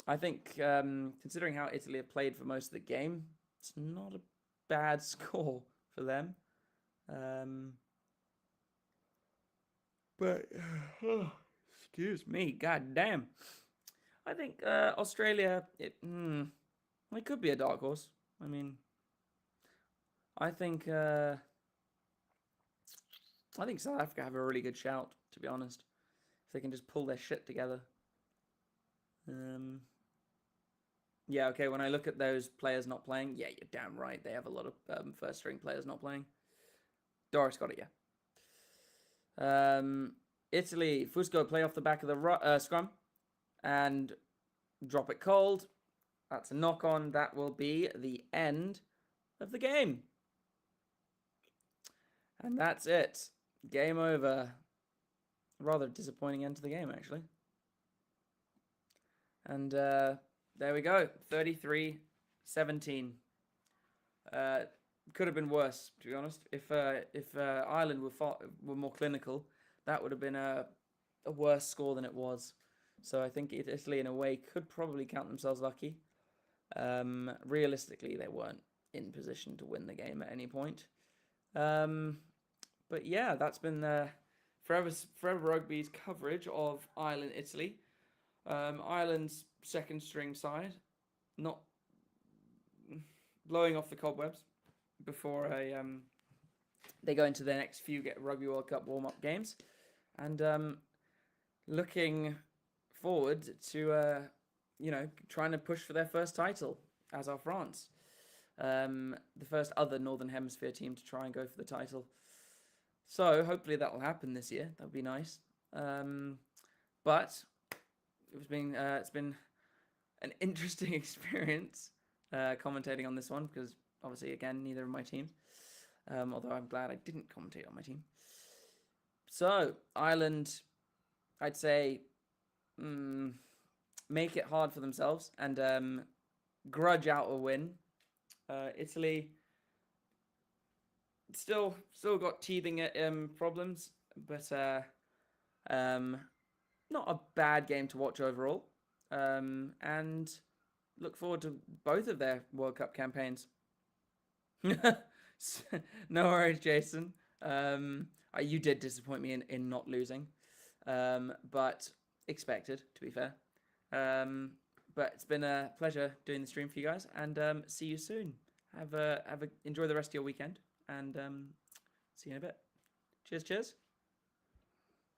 I think, considering how Italy have played for most of the game, it's not a bad score for them. But, excuse me, god damn. I think Australia, it could be a dark horse. I mean, I think South Africa have a really good shout, to be honest. If they can just pull their shit together. Yeah, okay, when I look at those players not playing, yeah, you're damn right. They have a lot of first string players not playing. Doris got it, yeah. Italy, Fusco play off the back of the scrum and drop it cold. That's a knock on. That will be the end of the game. And that's it. Game over. Rather disappointing end to the game, actually. And there we go. 33-17. Could have been worse, to be honest. If Ireland were more clinical, that would have been a worse score than it was. So I think Italy, in a way, could probably count themselves lucky. Realistically, they weren't in position to win the game at any point. But yeah, that's been Forever Rugby's coverage of Ireland, Italy. Ireland's second string side, not blowing off the cobwebs before they go into their next few Rugby World Cup warm-up games, and looking forward to trying to push for their first title, as are France, the first other Northern Hemisphere team to try and go for the title. So hopefully that will happen this year. That would be nice. But it's been an interesting experience commentating on this one, because obviously, again, neither of my teams. Although I'm glad I didn't commentate on my team. So Ireland, I'd say, make it hard for themselves and grudge out a win. Italy still got teething problems, but not a bad game to watch overall. And look forward to both of their World Cup campaigns. No worries, Jason. You did disappoint me in not losing, but expected, to be fair. But it's been a pleasure doing the stream for you guys, and see you soon. Enjoy the rest of your weekend, and see you in a bit. Cheers.